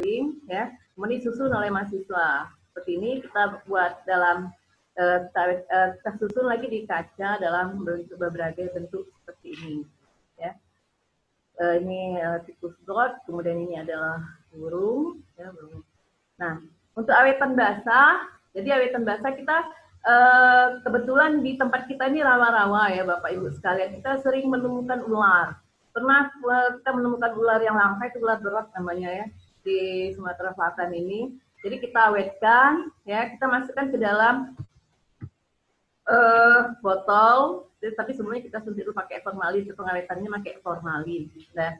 link ya, kemudian disusun oleh mahasiswa. Seperti ini kita buat dalam kita susun lagi di kaca dalam berbagai bentuk seperti ini ya. Ini tikus dot, kemudian ini adalah burung ya, burung. Nah, untuk awetan basah, jadi awetan basah kita kebetulan di tempat kita ini rawa-rawa ya Bapak Ibu sekalian, kita sering menemukan ular. Pernah kita menemukan ular yang langka, itu ular berat namanya ya, di Sumatera Selatan ini. Jadi kita awetkan, ya kita masukkan ke dalam botol, tapi sebelumnya kita suntik dulu pakai formalin, pengawetannya pakai formalin. Nah,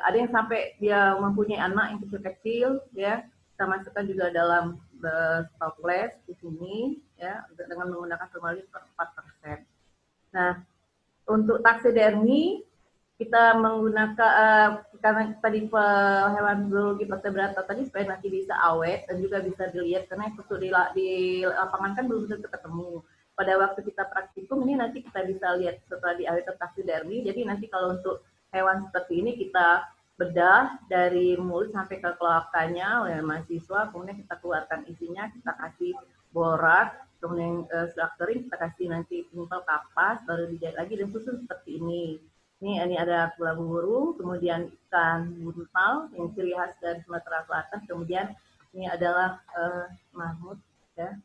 ada yang sampai dia mempunyai anak yang kecil-kecil, ya kita masukkan juga dalam toples di sini, ya dengan menggunakan formalin 4%. Nah, untuk taksidermi kita menggunakan karena tadi hewan biologi vertebrata tadi supaya nanti bisa awet dan juga bisa dilihat, karena untuk di lapangan kan belum tentu ketemu. Pada waktu kita praktikum ini nanti kita bisa lihat setelah diawet taksidermi. Jadi nanti kalau untuk hewan seperti ini kita bedah dari mulut sampai ke kelakanya oleh mahasiswa, kemudian kita keluarkan isinya, kita kasih borak, kemudian setelah kering kita kasih nanti penyempel kapas, baru dijahit lagi dan susun seperti ini. Ini ada kulabu burung, kemudian ikan buntal yang ciri khas dari Sumatera Selatan, kemudian ini adalah mamut ya.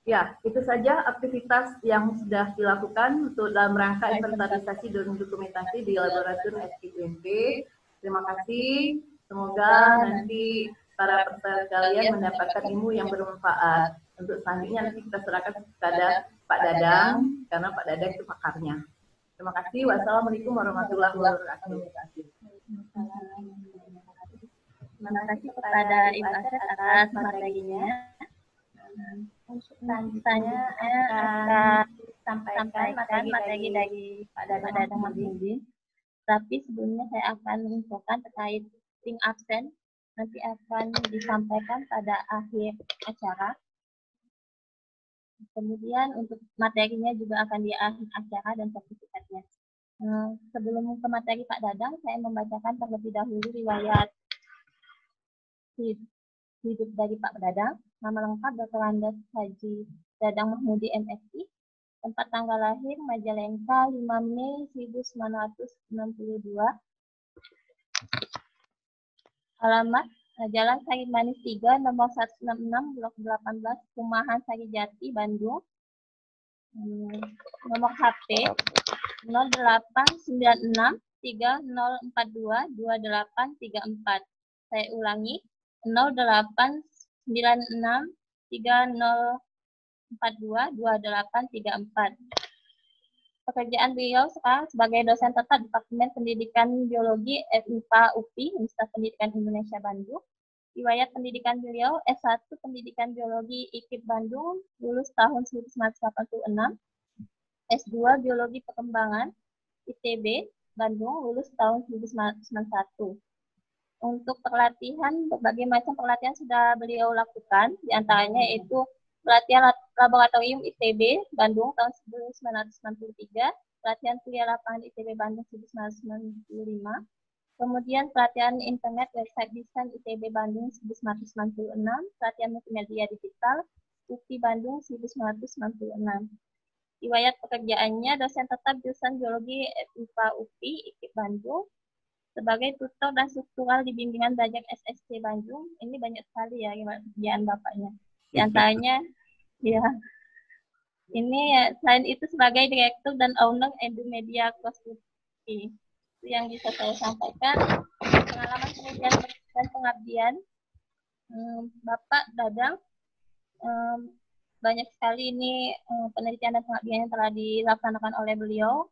Ya, itu saja aktivitas yang sudah dilakukan untuk dalam rangka inventarisasi dan dokumentasi di Laboratorium SKUMP. Terima kasih. Semoga nanti para peserta sekalian mendapatkan ilmu yang bermanfaat. Untuk selanjutnya nanti kita serahkan kepada Pak Dadang, karena Pak Dadang itu pakarnya. Terima kasih. Wassalamualaikum warahmatullahi wabarakatuh. Terima kasih kepada Ibu Aset atas materinya. Selanjutnya akan sampaikan materi dari Pak Dadang Mahmudin. Tapi sebelumnya saya akan menginfokan terkait link absen. Nanti akan disampaikan pada akhir acara. Kemudian untuk materinya juga akan di akhir acara dan sertifikatnya. Sebelum ke materi Pak Dadang, saya membacakan terlebih dahulu riwayat hidup dari Pak Dadang. Nama lengkap Dr. Andes Haji Dadang Mahmudi MSI. Tempat tanggal lahir Majalengka 5 Mei 1962. Alamat Jalan Sari Manis 3, nomor 166, Blok 18, Kumahan Sarijati, Bandung. Nomor HP 0896 3042 2834. Saya ulangi 0896 3042 2834. Pekerjaan beliau sekarang sebagai dosen tetap Departemen Pendidikan Biologi FMIPA UPI, Universitas Pendidikan Indonesia Bandung. Riwayat pendidikan beliau S1 Pendidikan Biologi IKIP Bandung, lulus tahun 1986. S2 Biologi Perkembangan ITB Bandung, lulus tahun 1991. Untuk pelatihan, berbagai macam pelatihan sudah beliau lakukan, diantaranya yaitu pelatihan laboratorium ITB Bandung tahun 1993, pelatihan kuliah lapangan ITB Bandung 1995, kemudian pelatihan internet website desain ITB Bandung 1996, pelatihan multimedia digital UPI Bandung 1996. Riwayat pekerjaannya dosen tetap jurusan biologi FIPA UPI IKIP Bandung, sebagai tutor dan struktural di bimbingan belajar SSC Bandung. Ini banyak sekali ya pekerjaan bapaknya. Di antaranya, ya, ini ya, selain itu sebagai direktur dan owner Edu Media Konstruksi. Itu yang bisa saya sampaikan. Pengalaman penelitian dan pengabdian Bapak Dadang, banyak sekali ini penelitian dan pengabdian yang telah dilaksanakan oleh beliau.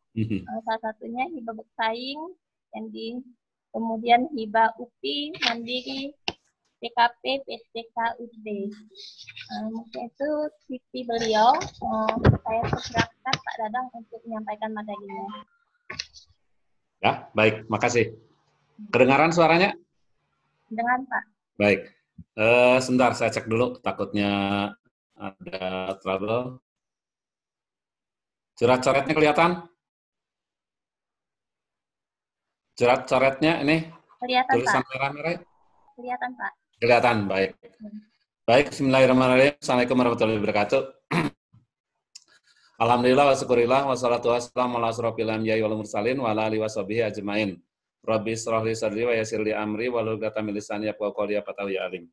Salah satunya hibah bersaing, kemudian hibah UPI, Mandiri, PKP, PTK, UD. Mungkin itu CV beliau. Saya persilakan Pak Dadang untuk menyampaikan materinya. Ya, baik, makasih. Kedengaran suaranya? Dengan Pak. Baik. Sebentar, saya cek dulu, takutnya ada trouble. Coret-coretnya kelihatan? Coret-coretnya ini? Kelihatan, tulisan Pak. merah-merah? Kelihatan, Pak. Kelihatan, baik. Baik, bismillahirrahmanirrahim. Assalamualaikum warahmatullahi wabarakatuh. Alhamdulillah wa syukurillah wassalatu wassalamu ala asrofil anbiya'i wal mursalin wa ala alihi washabihi ajmain. Rabbi shrah li sadri wa yassir li amri wahlul 'uqdatam min lisani yafqahu qawli fatahu ya alim.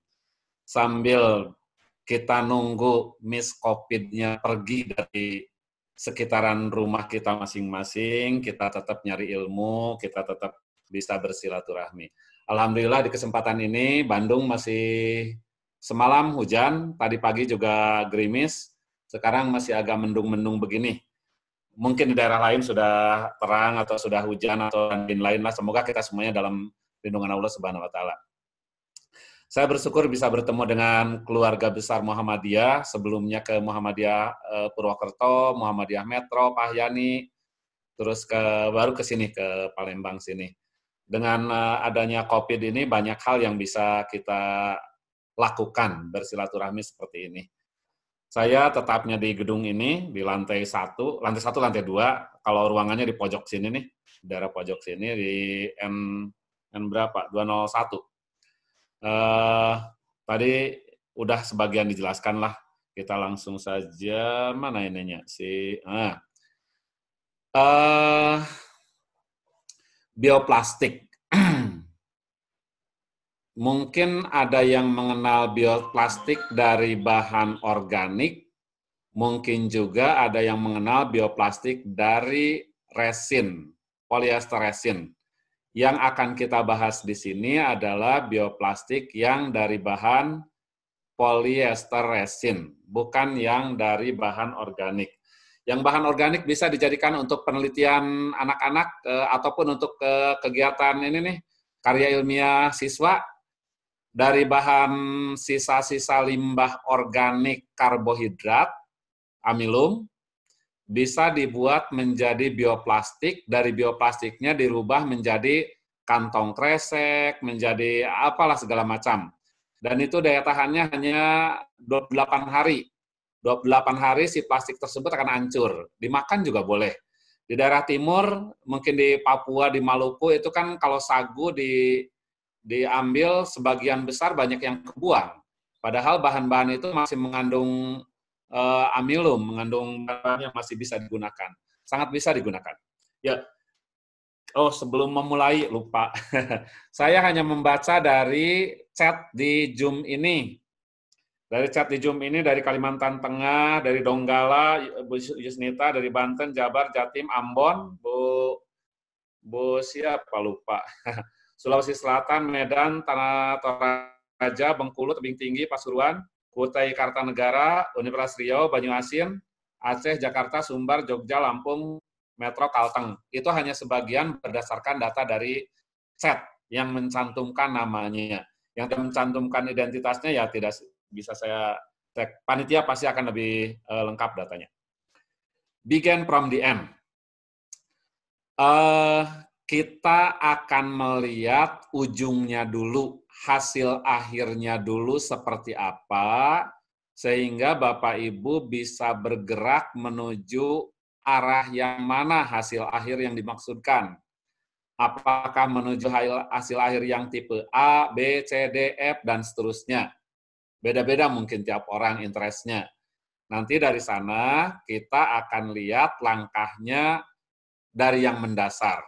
Sambil kita nunggu Miss Covid-nya pergi dari sekitaran rumah kita masing-masing, kita tetap nyari ilmu, kita tetap bisa bersilaturahmi. Alhamdulillah di kesempatan ini Bandung masih semalam hujan, tadi pagi juga gerimis, sekarang masih agak mendung-mendung begini. Mungkin di daerah lain sudah terang atau sudah hujan atau lain-lain lah. Semoga kita semuanya dalam lindungan Allah Subhanahu wa taala. Saya bersyukur bisa bertemu dengan keluarga besar Muhammadiyah, sebelumnya ke Muhammadiyah Purwokerto, Muhammadiyah Metro, Pahyani, terus baru ke sini, ke Palembang sini. Dengan adanya COVID ini, banyak hal yang bisa kita lakukan bersilaturahmi seperti ini. Saya tetapnya di gedung ini, di lantai 1, lantai 2, kalau ruangannya di pojok sini nih, daerah pojok sini, di N berapa? 201. Tadi udah sebagian dijelaskan lah, kita langsung saja, mana ininya? Bioplastik. Mungkin ada yang mengenal bioplastik dari bahan organik, mungkin juga ada yang mengenal bioplastik dari resin, polyester resin. Yang akan kita bahas di sini adalah bioplastik yang dari bahan polyester resin, bukan yang dari bahan organik. Yang bahan organik bisa dijadikan untuk penelitian anak-anak ataupun untuk kegiatan ini nih, karya ilmiah siswa. Dari bahan sisa-sisa limbah organik karbohidrat, amilum, bisa dibuat menjadi bioplastik, dari bioplastiknya dirubah menjadi kantong kresek, menjadi apalah segala macam. Dan itu daya tahannya hanya 28 hari. 28 hari si plastik tersebut akan hancur. Dimakan juga boleh. Di daerah timur, mungkin di Papua, di Maluku, itu kan kalau sagu diambil sebagian besar banyak yang kebuang. Padahal bahan-bahan itu masih mengandung amilum, mengandung bahan yang masih bisa digunakan. Sangat bisa digunakan. Ya. Oh, sebelum memulai, lupa. Saya hanya membaca dari chat di Zoom ini. Dari chat di Zoom ini, dari Kalimantan Tengah, dari Donggala, Bu Yusnita, dari Banten, Jabar, Jatim, Ambon, Bu siapa, lupa. Sulawesi Selatan, Medan, Tanah Toraja, Bengkulu, Tebing Tinggi, Pasuruan, Kutai Kartanegara, Universitas Riau, Banyuasin, Aceh, Jakarta, Sumbar, Jogja, Lampung, Metro, Kalteng. Itu hanya sebagian berdasarkan data dari chat yang mencantumkan namanya. Yang mencantumkan identitasnya ya tidak bisa saya cek. Panitia pasti akan lebih lengkap datanya. Begin from the end. Kita akan melihat ujungnya dulu, hasil akhirnya dulu seperti apa, sehingga Bapak Ibu bisa bergerak menuju arah yang mana hasil akhir yang dimaksudkan. Apakah menuju hasil akhir yang tipe A, B, C, D, F, dan seterusnya. Beda-beda mungkin tiap orang interestnya. Nanti dari sana kita akan lihat langkahnya dari yang mendasar.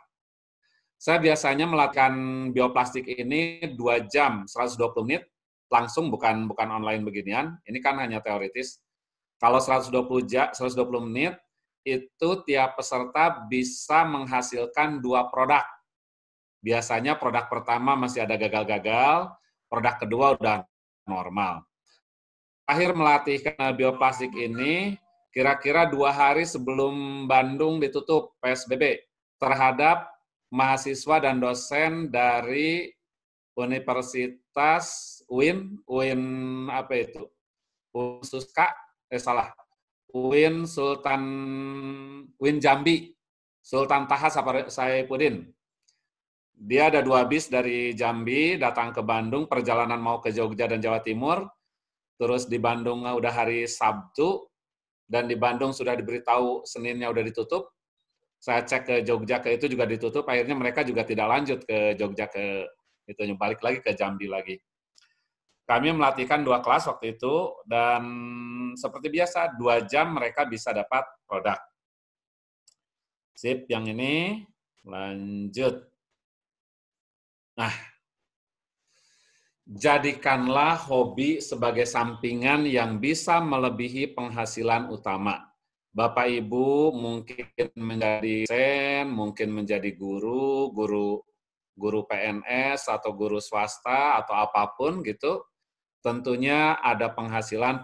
Saya biasanya melakukan bioplastik ini 2 jam, 120 menit, langsung bukan online beginian, ini kan hanya teoritis. Kalau 120 menit, itu tiap peserta bisa menghasilkan 2 produk. Biasanya produk pertama masih ada gagal-gagal, produk kedua udah normal. Akhir melatih bioplastik ini, kira-kira 2 hari sebelum Bandung ditutup PSBB, terhadap mahasiswa dan dosen dari Universitas UIN apa itu? UIN Jambi, Sultan Taha Saifuddin. Dia ada 2 bis dari Jambi datang ke Bandung, perjalanan mau ke Jogja dan Jawa Timur. Terus di Bandung udah hari Sabtu, dan di Bandung sudah diberitahu Seninnya udah ditutup. Saya cek ke Jogja ke itu juga ditutup, akhirnya mereka juga tidak lanjut ke Jogja ke itu, balik lagi ke Jambi lagi. kami melatihkan 2 kelas waktu itu, dan seperti biasa 2 jam mereka bisa dapat produk. Sip, yang ini lanjut. Nah, jadikanlah hobi sebagai sampingan yang bisa melebihi penghasilan utama. Bapak Ibu mungkin menjadi dosen, mungkin menjadi guru PNS atau guru swasta atau apapun gitu. Tentunya ada penghasilan.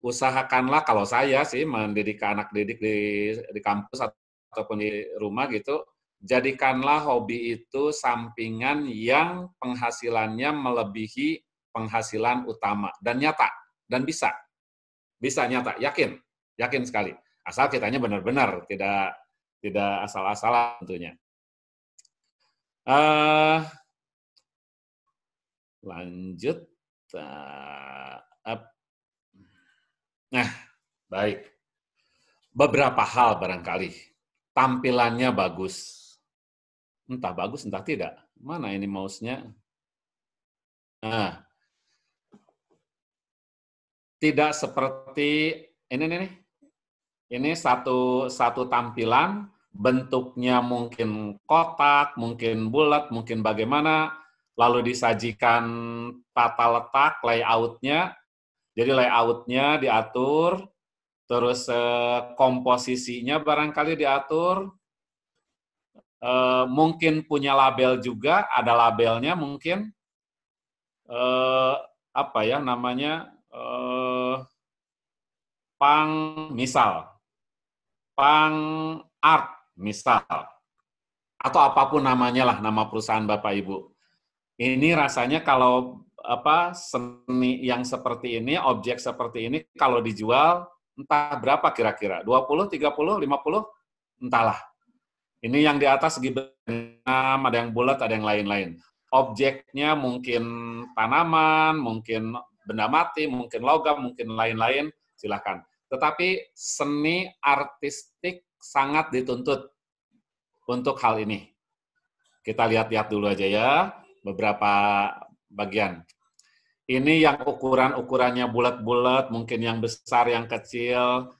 Usahakanlah, kalau saya sih mendidik anak didik di kampus ataupun di rumah gitu, jadikanlah hobi itu sampingan yang penghasilannya melebihi penghasilan utama dan nyata dan bisa nyata, yakin sekali. Asal kitanya benar-benar tidak asal-asalan tentunya. Lanjut. Nah, baik. Beberapa hal barangkali. Tampilannya bagus. Entah bagus, entah tidak. Mana ini mouse-nya? Nah, tidak seperti ini nih. Ini satu tampilan, bentuknya mungkin kotak, mungkin bulat, mungkin bagaimana, lalu disajikan tata letak, layout-nya. Jadi layout-nya diatur, terus komposisinya barangkali diatur, mungkin punya label juga, ada labelnya mungkin, apa ya namanya, Pang Art misal, atau apapun namanya lah, nama perusahaan Bapak Ibu. Ini rasanya kalau seni yang seperti ini, objek seperti ini, kalau dijual, entah berapa kira-kira, 20, 30, 50, entahlah. Ini yang di atas segi benam, ada yang bulat, ada yang lain-lain. Objeknya mungkin tanaman, mungkin benda mati, mungkin logam, mungkin lain-lain, silakan. Tetapi seni artistik sangat dituntut untuk hal ini. Kita lihat-lihat dulu aja ya, beberapa bagian. Ini yang ukurannya bulat-bulat, mungkin yang besar, yang kecil.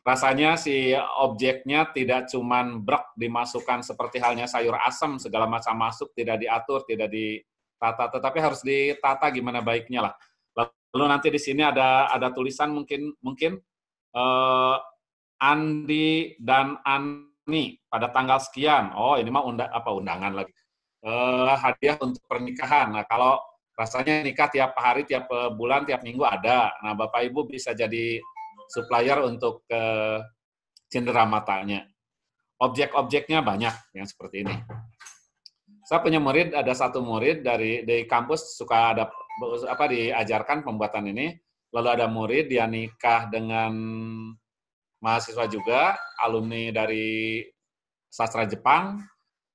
Rasanya si objeknya tidak cuman brek dimasukkan seperti halnya sayur asem, segala macam masuk, tidak diatur, tidak ditata, tetapi harus ditata gimana baiknya lah. Lalu nanti di sini ada tulisan mungkin Andi dan Ani pada tanggal sekian. Oh, ini mah undangan lagi. Hadiah untuk pernikahan. Nah, kalau rasanya nikah tiap hari, tiap bulan, tiap minggu ada. Nah, Bapak Ibu bisa jadi supplier untuk cindera matanya. Objek-objeknya banyak yang seperti ini. Saya punya murid, ada satu murid dari kampus suka ada diajarkan pembuatan ini. Lalu ada murid dia nikah dengan mahasiswa juga, alumni dari sastra Jepang,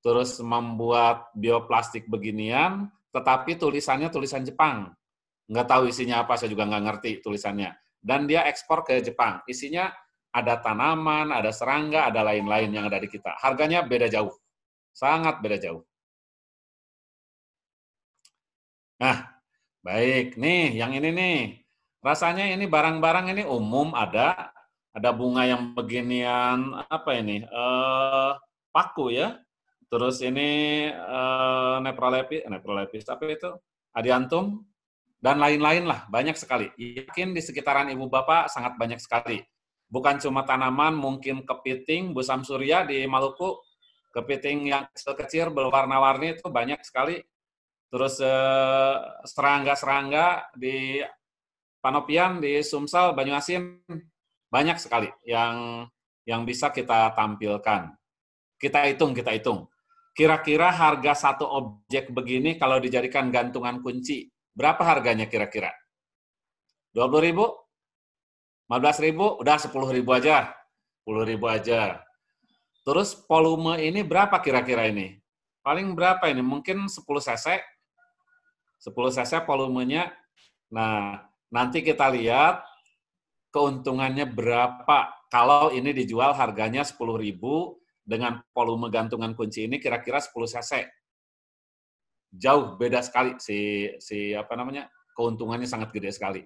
terus membuat bioplastik beginian, tetapi tulisannya tulisan Jepang. Nggak tahu isinya apa, saya juga nggak ngerti tulisannya. Dan dia ekspor ke Jepang. Isinya ada tanaman, ada serangga, ada lain-lain yang ada di kita. Harganya beda jauh. Sangat beda jauh. Nah, baik. Nih, yang ini nih. Rasanya ini barang-barang ini umum ada. Ada bunga yang beginian, apa ini? Paku ya. Terus ini neprolepis, apa itu? Adiantum. Dan lain-lain lah, banyak sekali. Yakin di sekitaran Ibu Bapak sangat banyak sekali. Bukan cuma tanaman, mungkin kepiting, busam surya di Maluku, kepiting yang kecil-kecil berwarna-warni itu banyak sekali. Terus serangga-serangga di Panopian, di Sumsel, Banyuasin, banyak sekali yang bisa kita tampilkan. Kita hitung. Kira-kira harga satu objek begini kalau dijadikan gantungan kunci, berapa harganya kira-kira? 20.000? 15.000? Udah 10.000 aja. 10.000 aja. Terus volume ini berapa kira-kira ini? Paling berapa ini? Mungkin 10 cc. 10 cc volumenya. Nah, nanti kita lihat keuntungannya berapa. Kalau ini dijual harganya 10.000 dengan volume gantungan kunci ini kira-kira 10 cc. jauh beda sekali keuntungannya sangat gede sekali.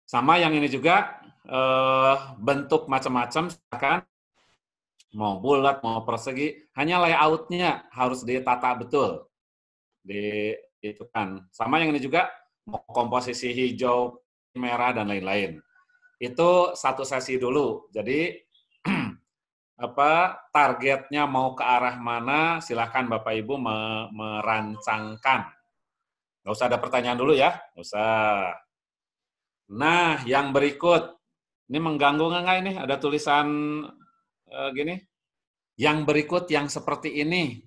Sama yang ini juga bentuk macam-macam, silakan mau bulat mau persegi, hanya layoutnya harus ditata betul, itu kan. Sama yang ini juga mau komposisi hijau, merah dan lain-lain. Itu satu sesi dulu. Jadi targetnya mau ke arah mana, silakan Bapak Ibu merancangkan. Nggak usah ada pertanyaan dulu ya, nggak usah. Nah, yang berikut, ini mengganggu nggak ini? Ada tulisan gini. Yang berikut yang seperti ini,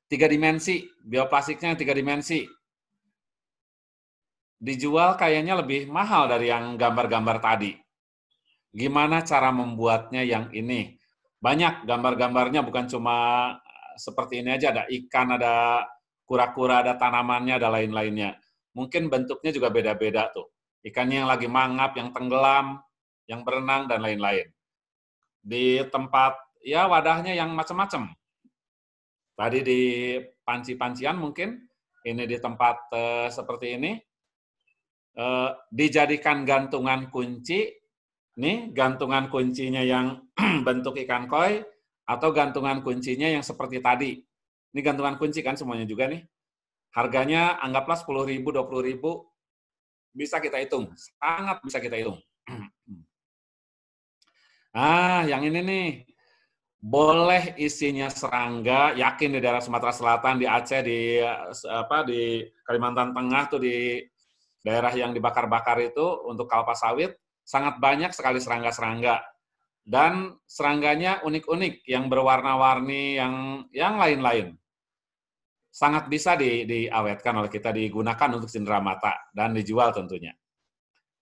3 dimensi, bioplastiknya 3 dimensi. Dijual kayaknya lebih mahal dari yang gambar-gambar tadi. Gimana cara membuatnya yang ini? Banyak gambar-gambarnya, bukan cuma seperti ini aja, ada ikan, ada kura-kura, ada tanamannya, ada lain-lainnya. Mungkin bentuknya juga beda-beda tuh. Ikannya yang lagi mangap, yang tenggelam, yang berenang, dan lain-lain. Di tempat, ya wadahnya yang macam-macam. Tadi di panci-pancian mungkin, ini di tempat seperti ini, dijadikan gantungan kunci. Nih, gantungan kuncinya yang bentuk ikan koi, atau gantungan kuncinya yang seperti tadi. Ini gantungan kunci kan semuanya juga nih. Harganya anggaplah 10.000, 20.000, bisa kita hitung. Sangat bisa kita hitung. Yang ini nih, boleh isinya serangga, yakin di daerah Sumatera Selatan, di Aceh, di Kalimantan Tengah, tuh di daerah yang dibakar-bakar itu untuk kelapa sawit, sangat banyak sekali serangga-serangga. Dan serangganya unik-unik, yang berwarna-warni, yang lain-lain. Sangat bisa diawetkan oleh kita, digunakan untuk cindera mata, dan dijual tentunya.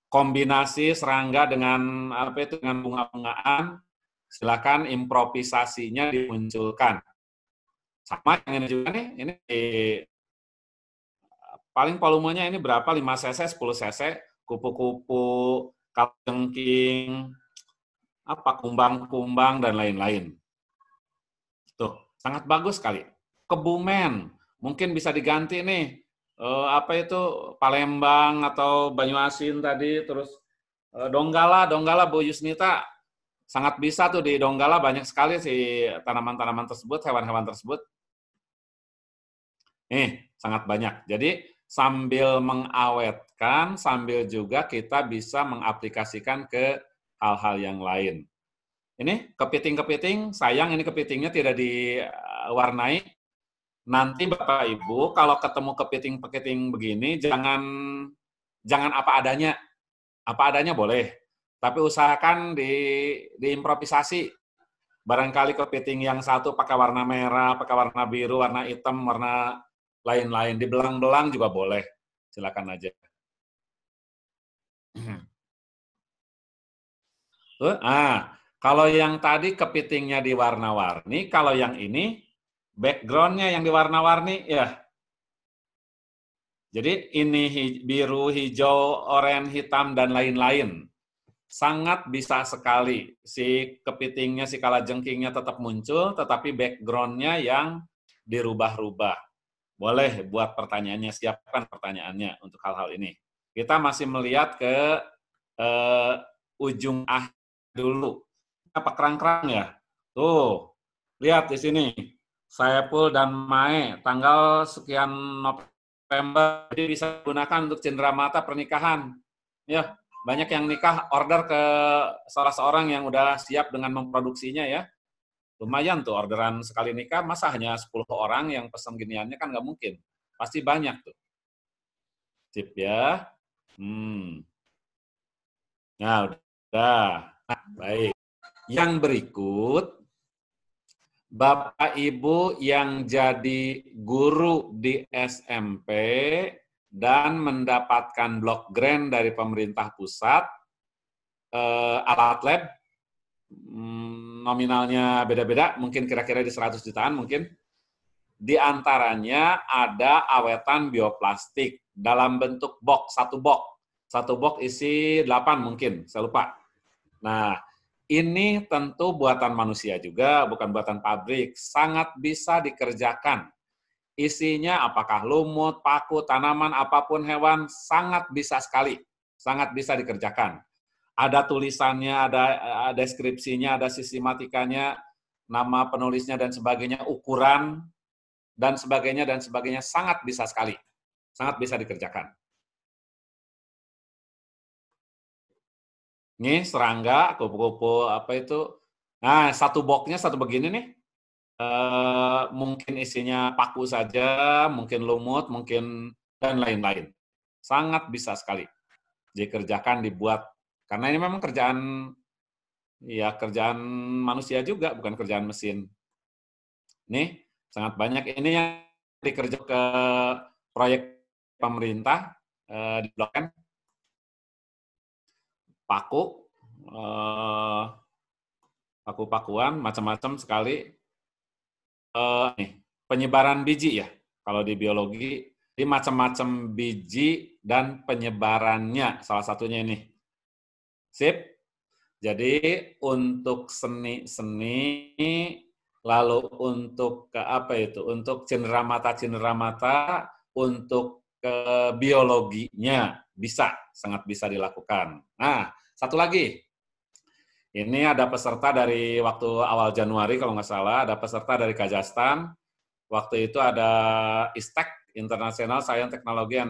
Kombinasi serangga dengan dengan bunga-bungaan, silakan improvisasinya dimunculkan. Sama yang ini juga nih, ini paling volumenya ini berapa? 5 cc, 10 cc, kupu-kupu, kalajengking, kumbang-kumbang, dan lain-lain. Tuh, sangat bagus sekali. Kebumen, mungkin bisa diganti nih, Palembang atau Banyuasin tadi, terus Donggala Bu Yusnita, sangat bisa tuh di Donggala, banyak sekali si tanaman-tanaman tersebut, hewan-hewan tersebut. Sangat banyak. Jadi sambil mengawetkan, sambil juga kita bisa mengaplikasikan ke hal-hal yang lain. Ini kepiting-kepiting, sayang ini kepitingnya tidak diwarnai. Nanti Bapak Ibu kalau ketemu kepiting-kepiting begini, jangan apa adanya. Apa adanya boleh, tapi usahakan diimprovisasi. Barangkali kepiting yang satu pakai warna merah, pakai warna biru, warna hitam, warna lain-lain. Dibelang-belang juga boleh. Silakan aja. Kalau yang tadi kepitingnya diwarna-warni, kalau yang ini background-nya yang diwarna-warni, ya. Jadi ini biru, hijau, oranye, hitam, dan lain-lain. Sangat bisa sekali si kepitingnya, si kalajengkingnya tetap muncul, tetapi background-nya yang dirubah-rubah. Boleh buat pertanyaannya, siapkan pertanyaannya untuk hal-hal ini. Kita masih melihat ke ujung dulu. Apa kerang-kerang ya? Tuh, lihat di sini. Saepul dan Mae, tanggal sekian November, jadi bisa digunakan untuk cindera mata pernikahan. Ya, banyak yang nikah order ke salah seorang yang udah siap dengan memproduksinya ya. Lumayan tuh orderan sekali nikah, masa hanya 10 orang yang pesan giniannya, kan nggak mungkin. Pasti banyak tuh. Sip ya. Nah, udah. Nah, baik. Yang berikut, Bapak Ibu yang jadi guru di SMP dan mendapatkan blok grant dari pemerintah pusat, alat lab, nominalnya beda-beda, mungkin kira-kira di 100 jutaan mungkin. Di antaranya ada awetan bioplastik dalam bentuk box, satu box isi 8 mungkin, saya lupa. Nah, ini tentu buatan manusia juga, bukan buatan pabrik, sangat bisa dikerjakan. isinya apakah lumut, paku, tanaman, apapun hewan, sangat bisa sekali, sangat bisa dikerjakan. Ada tulisannya, ada deskripsinya, ada sistematikanya, nama penulisnya dan sebagainya, ukuran dan sebagainya, sangat bisa sekali, sangat bisa dikerjakan. Ini serangga, kupu-kupu apa itu? Nah, satu boxnya satu begini nih. Mungkin isinya paku saja, mungkin lumut, mungkin dan lain-lain. Sangat bisa sekali dikerjakan, dibuat. Karena ini memang kerjaan manusia juga, bukan kerjaan mesin. Nih, sangat banyak. Ini yang dikerjakan ke proyek pemerintah di Blok M. Paku, paku-pakuan, macam-macam sekali. Penyebaran biji ya, kalau di biologi, ini macam-macam biji dan penyebarannya, salah satunya ini. Sip. Jadi untuk seni-seni, lalu untuk untuk cenderamata, untuk biologinya bisa, sangat bisa dilakukan. Nah, satu lagi. Ini ada peserta dari waktu awal Januari, kalau nggak salah, ada peserta dari Kazakhstan. Waktu itu ada ISTEC, International Science Technology and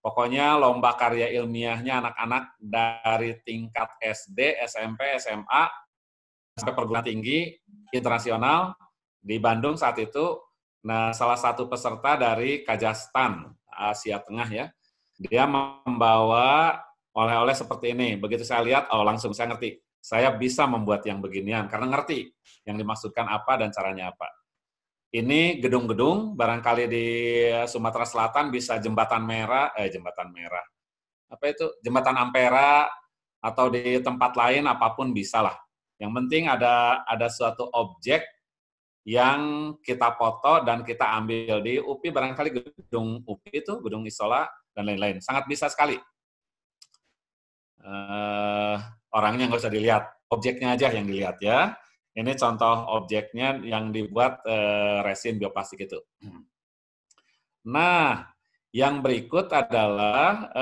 pokoknya lomba karya ilmiahnya anak-anak dari tingkat SD, SMP, SMA, sampai perguruan tinggi, internasional, di Bandung saat itu. Nah, salah satu peserta dari Kazakhstan, Asia Tengah ya, dia membawa oleh-oleh seperti ini. Begitu saya lihat, langsung saya ngerti. Saya bisa membuat yang beginian, karena ngerti yang dimaksudkan apa dan caranya apa. Ini gedung-gedung, barangkali di Sumatera Selatan bisa jembatan merah. Jembatan Ampera, atau di tempat lain, apapun bisa lah. Yang penting ada suatu objek yang kita foto dan kita ambil. Di UPI barangkali gedung UPI itu, gedung Isola, dan lain-lain. Sangat bisa sekali. Orangnya nggak usah dilihat, objeknya aja yang dilihat ya. Ini contoh objeknya yang dibuat resin bioplastik itu. Nah, yang berikut adalah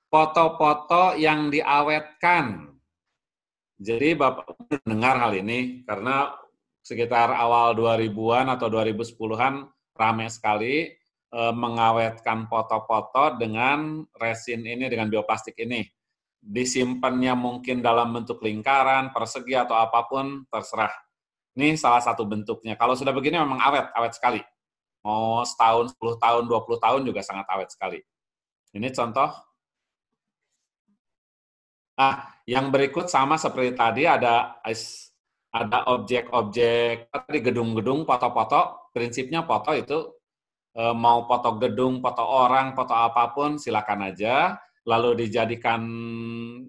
foto-foto yang diawetkan. Jadi Bapak dengar hal ini karena sekitar awal 2000-an atau 2010-an ramai sekali mengawetkan foto-foto dengan resin ini, dengan bioplastik ini. Disimpannya mungkin dalam bentuk lingkaran, persegi, atau apapun, terserah. Ini salah satu bentuknya. Kalau sudah begini memang awet sekali. Mau setahun, 10 tahun, 20 tahun juga sangat awet sekali. Ini contoh. Yang berikut sama seperti tadi, ada objek-objek di gedung-gedung, foto-foto. Prinsipnya foto itu mau foto gedung, foto orang, foto apapun, silakan aja. Lalu dijadikan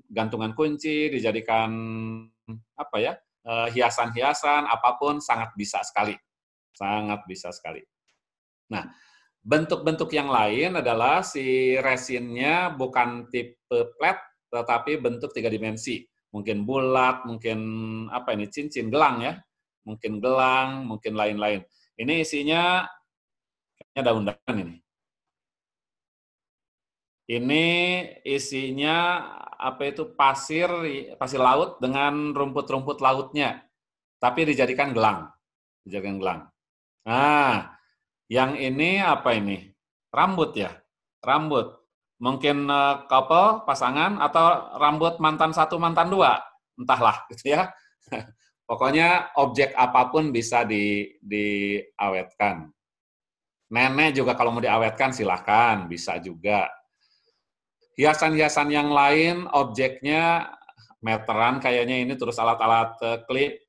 gantungan kunci, dijadikan hiasan-hiasan, apapun, sangat bisa sekali. Sangat bisa sekali. Nah, bentuk-bentuk yang lain adalah si resinnya bukan tipe flat, tetapi bentuk 3 dimensi. Mungkin bulat, mungkin cincin, gelang ya. Mungkin gelang, mungkin lain-lain. Ini isinya daun-daunan ini. Ini isinya pasir laut dengan rumput-rumput lautnya, tapi dijadikan gelang. Nah, yang ini rambut ya, rambut. Mungkin couple, pasangan, atau rambut mantan 1, mantan 2, entahlah gitu ya. Pokoknya objek apapun bisa diawetkan. Nenek juga kalau mau diawetkan silahkan, bisa juga. Hiasan-hiasan yang lain, objeknya meteran kayaknya ini, terus alat-alat klip,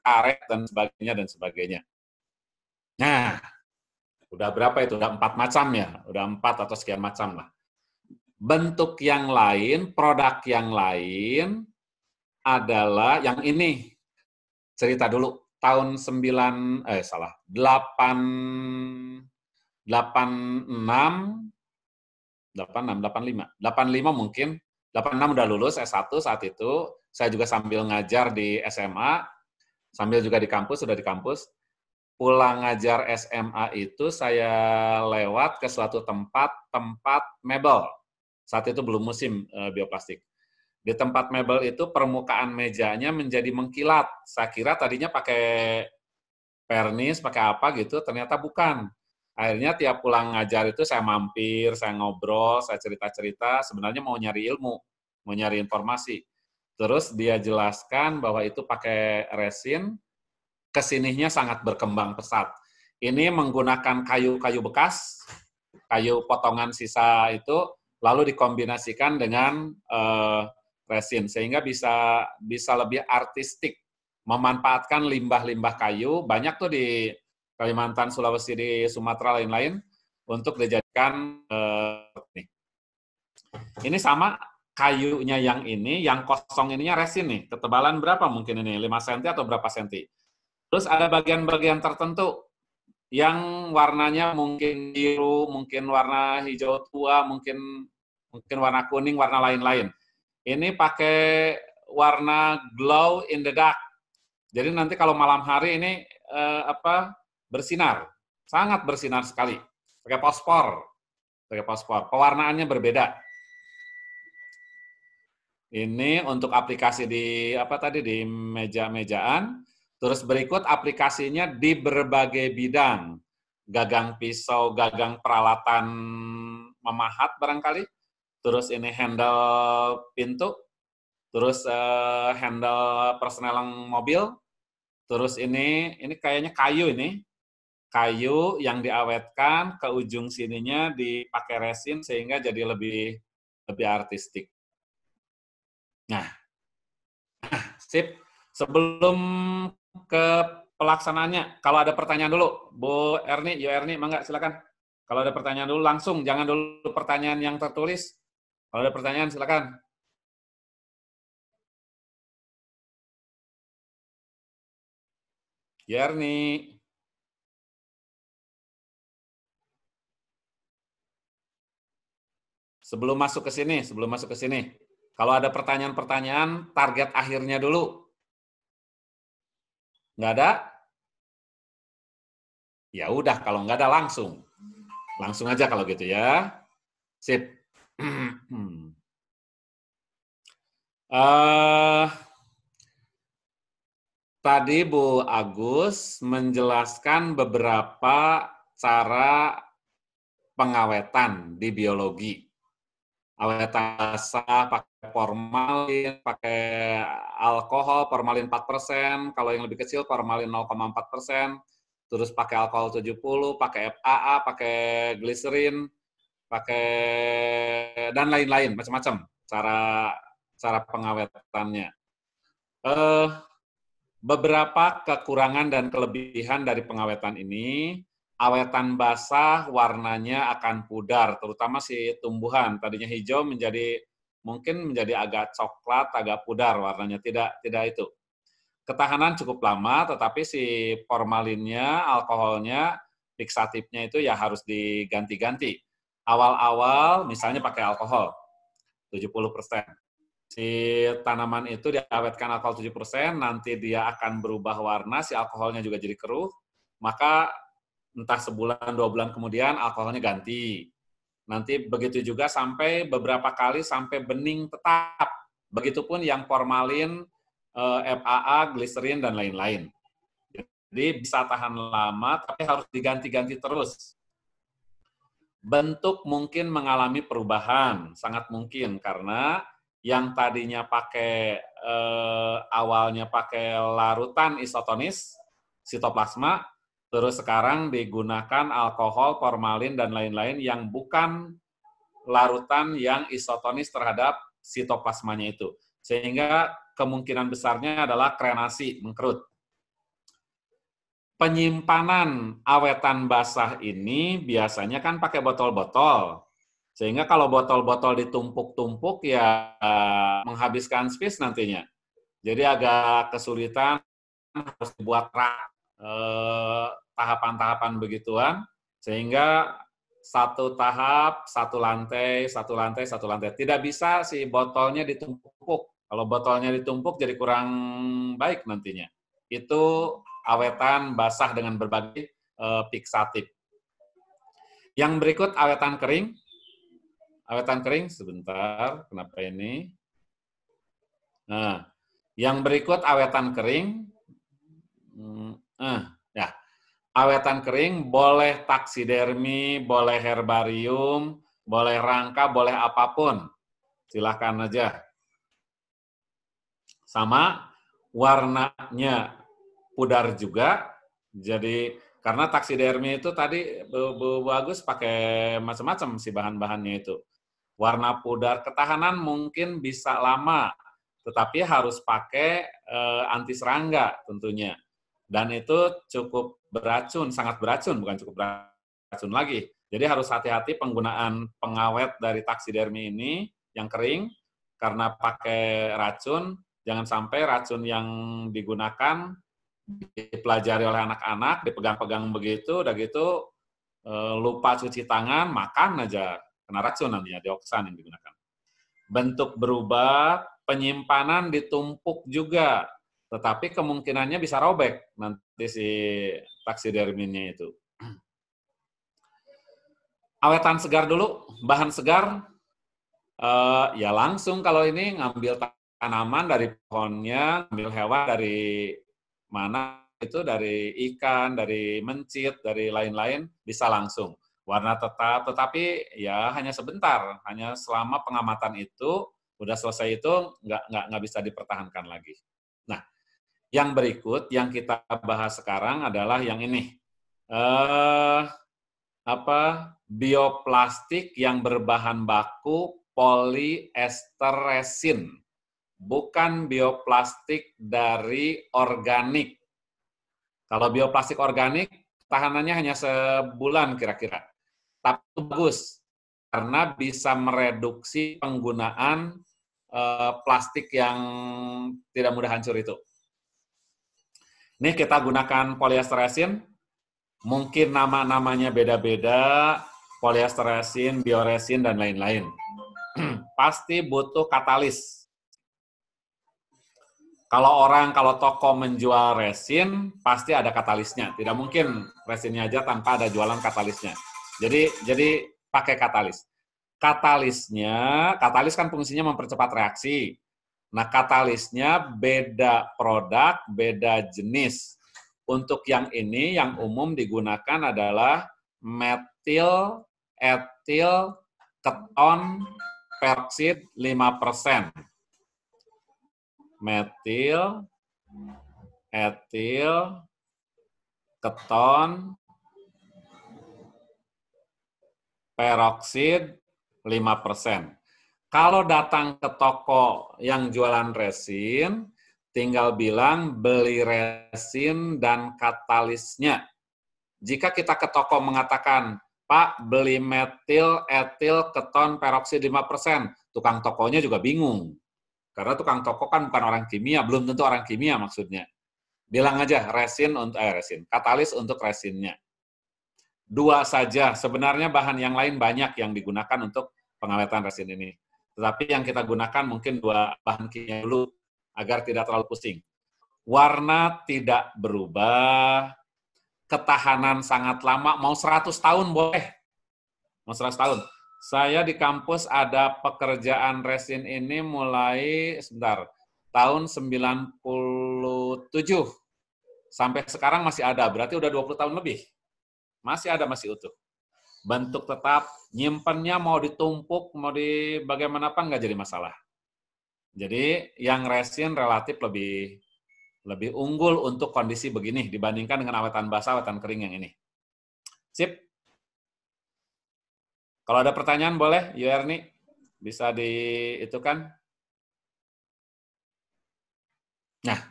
karet, dan sebagainya. Nah, udah berapa itu? Udah 4 macam ya? Udah 4 atau sekian macam lah. Bentuk yang lain, produk yang lain adalah yang ini. Cerita dulu, tahun 85 mungkin, 86 udah lulus S1 saat itu, saya juga sambil ngajar di SMA, sambil juga di kampus, sudah di kampus. pulang ngajar SMA itu saya lewat ke suatu tempat mebel. Saat itu belum musim bioplastik. Di tempat mebel itu permukaan mejanya menjadi mengkilat. Saya kira tadinya pakai pernis, pakai apa gitu, ternyata bukan. Akhirnya tiap pulang ngajar itu saya mampir, saya ngobrol, saya cerita-cerita, sebenarnya mau nyari ilmu, mau nyari informasi. Terus dia jelaskan bahwa itu pakai resin, kesininya sangat berkembang pesat. Ini menggunakan kayu-kayu bekas, kayu potongan sisa itu, lalu dikombinasikan dengan resin, sehingga bisa lebih artistik, memanfaatkan limbah-limbah kayu, banyak tuh di Kalimantan, Sulawesi, di Sumatera, lain-lain, untuk dijadikan ini sama kayunya yang ini, yang kosong ininya resin nih, ketebalan berapa mungkin ini, 5 cm atau berapa senti. Terus ada bagian-bagian tertentu yang warnanya mungkin biru, mungkin warna hijau tua, mungkin warna kuning, warna lain-lain. Ini pakai warna glow in the dark. Jadi nanti kalau malam hari ini bersinar, sangat bersinar sekali. Pakai fosfor, pewarnaannya berbeda. Ini untuk aplikasi di di meja-mejaan. Terus berikut aplikasinya di berbagai bidang. Gagang pisau, gagang peralatan memahat barangkali. Terus ini handle pintu. Terus handle persneling mobil. Terus ini kayaknya kayu ini. Kayu yang diawetkan, ke ujung sininya dipakai resin sehingga jadi lebih artistik. Nah, sip. Sebelum ke pelaksanaannya, kalau ada pertanyaan dulu, Bu Erni, mangga silakan. Kalau ada pertanyaan dulu langsung, jangan dulu pertanyaan yang tertulis. Kalau ada pertanyaan silakan. Yerni. Sebelum masuk ke sini. Kalau ada pertanyaan-pertanyaan, target akhirnya dulu. Nggak ada? Ya udah, kalau nggak ada langsung. Langsung aja kalau gitu ya. Sip. Tadi Bu Agus menjelaskan beberapa cara pengawetan di biologi. Awetan basah, pakai formalin, pakai alkohol, formalin 4%, kalau yang lebih kecil formalin 0,4%, terus pakai alkohol 70, pakai FAA, pakai gliserin, pakai dan lain-lain, macam-macam cara pengawetannya. Beberapa kekurangan dan kelebihan dari pengawetan ini. Awetan basah warnanya akan pudar, terutama si tumbuhan. Tadinya hijau mungkin menjadi agak coklat, agak pudar warnanya. Tidak itu. Ketahanan cukup lama, tetapi si formalinnya, alkoholnya, fiksatifnya itu ya harus diganti-ganti. Awal-awal misalnya pakai alkohol 70%. Si tanaman itu diawetkan alkohol 7%, nanti dia akan berubah warna, si alkoholnya juga jadi keruh, maka entah sebulan, 2 bulan kemudian alkoholnya ganti. Nanti begitu juga sampai beberapa kali sampai bening tetap. Begitupun yang formalin, FAA, gliserin, dan lain-lain. Jadi bisa tahan lama, tapi harus diganti-ganti terus. Bentuk mungkin mengalami perubahan, sangat mungkin, karena yang tadinya pakai awalnya pakai larutan isotonis, sitoplasma, terus sekarang digunakan alkohol, formalin, dan lain-lain yang bukan larutan yang isotonis terhadap sitoplasmanya itu. Sehingga kemungkinan besarnya adalah krenasi, mengkerut. Penyimpanan awetan basah ini biasanya kan pakai botol-botol. Sehingga kalau botol-botol ditumpuk-tumpuk ya menghabiskan space nantinya. Jadi agak kesulitan, harus dibuat rak. Tahapan-tahapan begituan, sehingga satu tahap, satu lantai. Tidak bisa si botolnya ditumpuk. Kalau botolnya ditumpuk jadi kurang baik nantinya. Itu awetan basah dengan berbagai fiksatif. Yang berikut awetan kering. Awetan kering, sebentar, kenapa ini? Nah, yang berikut awetan kering. Ya, awetan kering boleh taksidermi, boleh herbarium, boleh rangka, boleh apapun. Silahkan aja. Sama, warnanya pudar juga. Jadi, karena taksidermi itu tadi bagus pakai macam-macam sih bahan-bahannya itu. Warna pudar, ketahanan mungkin bisa lama, tetapi harus pakai anti serangga tentunya. Dan itu cukup beracun, sangat beracun, bukan cukup beracun lagi. Jadi harus hati-hati penggunaan pengawet dari taksidermi ini yang kering, karena pakai racun, jangan sampai racun yang digunakan dipelajari oleh anak-anak, dipegang-pegang begitu, udah gitu lupa cuci tangan, makan aja, kena racun nantinya, dioksan yang digunakan. Bentuk berubah, penyimpanan ditumpuk juga, tetapi kemungkinannya bisa robek nanti si taksiderminya itu. Awetan segar dulu, bahan segar, ya langsung kalau ini ngambil tanaman dari pohonnya, ngambil hewan dari mana itu, dari ikan, dari mencit, dari lain-lain, bisa langsung. Warna tetap, tetapi ya hanya sebentar, hanya selama pengamatan itu, udah selesai itu nggak bisa dipertahankan lagi. Nah, yang berikut yang kita bahas sekarang adalah yang ini, bioplastik yang berbahan baku polyester resin, bukan bioplastik dari organik. Kalau bioplastik organik, tahanannya hanya sebulan kira-kira. Tapi bagus, karena bisa mereduksi penggunaan plastik yang tidak mudah hancur itu. Ini kita gunakan polyester resin, mungkin nama-namanya beda-beda, polyester resin, bioresin, dan lain-lain. Pasti butuh katalis. Kalau toko menjual resin, pasti ada katalisnya. Tidak mungkin resinnya aja tanpa ada jualan katalisnya. Jadi pakai katalis. Katalis kan fungsinya mempercepat reaksi. Nah, katalisnya beda produk, beda jenis. Untuk yang ini, yang umum digunakan adalah metil etil keton peroksid 5%. Metil etil keton peroksid 5%. Kalau datang ke toko yang jualan resin, tinggal bilang beli resin dan katalisnya. Jika kita ke toko mengatakan, Pak, beli metil etil keton peroksid 5%, tukang tokonya juga bingung. Karena tukang toko kan bukan orang kimia, belum tentu orang kimia maksudnya. Bilang aja katalis untuk resinnya. 2 saja, sebenarnya bahan yang lain banyak yang digunakan untuk pengawetan resin ini. Tetapi yang kita gunakan mungkin 2 bahan kimia dulu, agar tidak terlalu pusing. Warna tidak berubah, ketahanan sangat lama, mau 100 tahun boleh. Mau 100 tahun. Saya di kampus ada pekerjaan resin ini mulai tahun 97 sampai sekarang masih ada, berarti udah 20 tahun lebih. Masih ada, masih utuh. Bentuk tetap, nyimpennya mau ditumpuk, mau di bagaimanapun nggak jadi masalah. Jadi yang resin relatif lebih unggul untuk kondisi begini dibandingkan dengan awetan basah, awetan kering yang ini. Sip. Kalau ada pertanyaan boleh, Yuerni, bisa itu kan. Nah,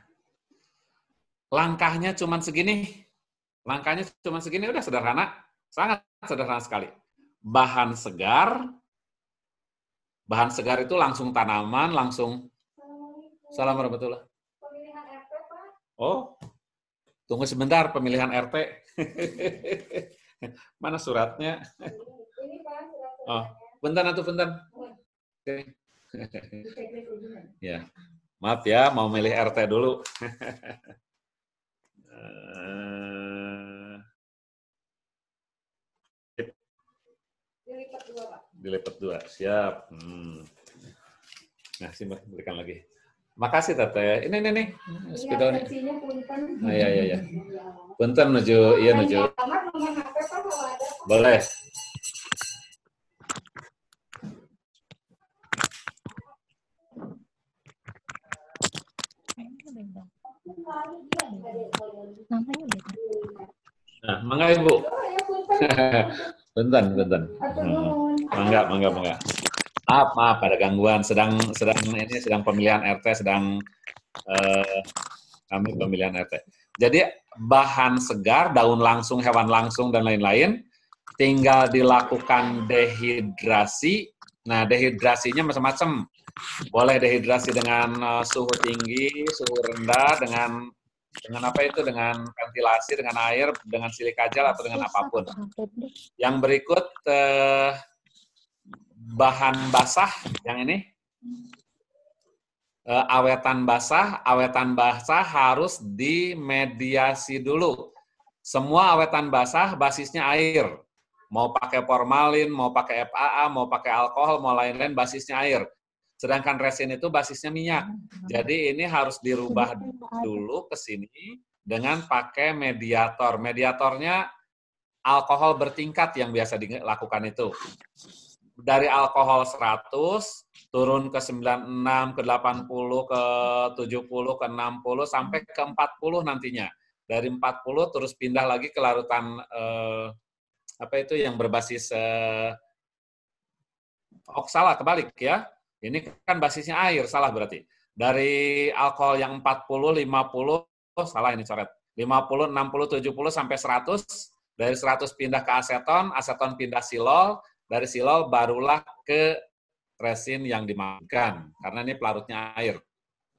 langkahnya cuma segini. Langkahnya cuma segini, udah sederhana. Sangat sederhana sekali. Bahan segar itu langsung tanaman, langsung. Salam warahmatullah. Pemilihan RT, Pak. Oh, tunggu sebentar, pemilihan RT. Mana suratnya? Ini Pak, surat-suratnya. Oh, bentar. Oke. Ya, maaf ya, mau milih RT dulu. Dilipat 2, siap. Nah, sini berikan lagi. Makasih Tete. Ini nih. Spidolnya. Nah, iya. Punten menuju, iya menuju. Boleh. Nah, mangga Ibu. Punten. Mangga. Maaf, ada gangguan. Sedang pemilihan RT, kami pemilihan RT. Jadi bahan segar, daun langsung, hewan langsung, dan lain-lain, tinggal dilakukan dehidrasi. Nah, dehidrasinya macam-macam. Boleh dehidrasi dengan suhu tinggi, suhu rendah, dengan apa itu? Dengan ventilasi, dengan air, dengan silika gel, atau dengan apapun. Yang berikut bahan basah, yang ini. Awetan basah harus dimediasi dulu. Semua awetan basah basisnya air. Mau pakai formalin, mau pakai FAA, mau pakai alkohol, mau lain-lain basisnya air. Sedangkan resin itu basisnya minyak. Jadi ini harus dirubah dulu ke sini dengan pakai mediator. Mediatornya alkohol bertingkat yang biasa dilakukan itu. Dari alkohol 100, turun ke 96, ke 80, ke 70, ke 60, sampai ke 40 nantinya. Dari 40 terus pindah lagi ke larutan, apa itu yang berbasis, salah, kebalik ya. Ini kan basisnya air, salah berarti. Dari alkohol yang 40, 50, salah ini coret. 50, 60, 70, sampai 100, dari 100 pindah ke aseton, aseton pindah silol, dari silol barulah ke resin yang dimakan, karena ini pelarutnya air.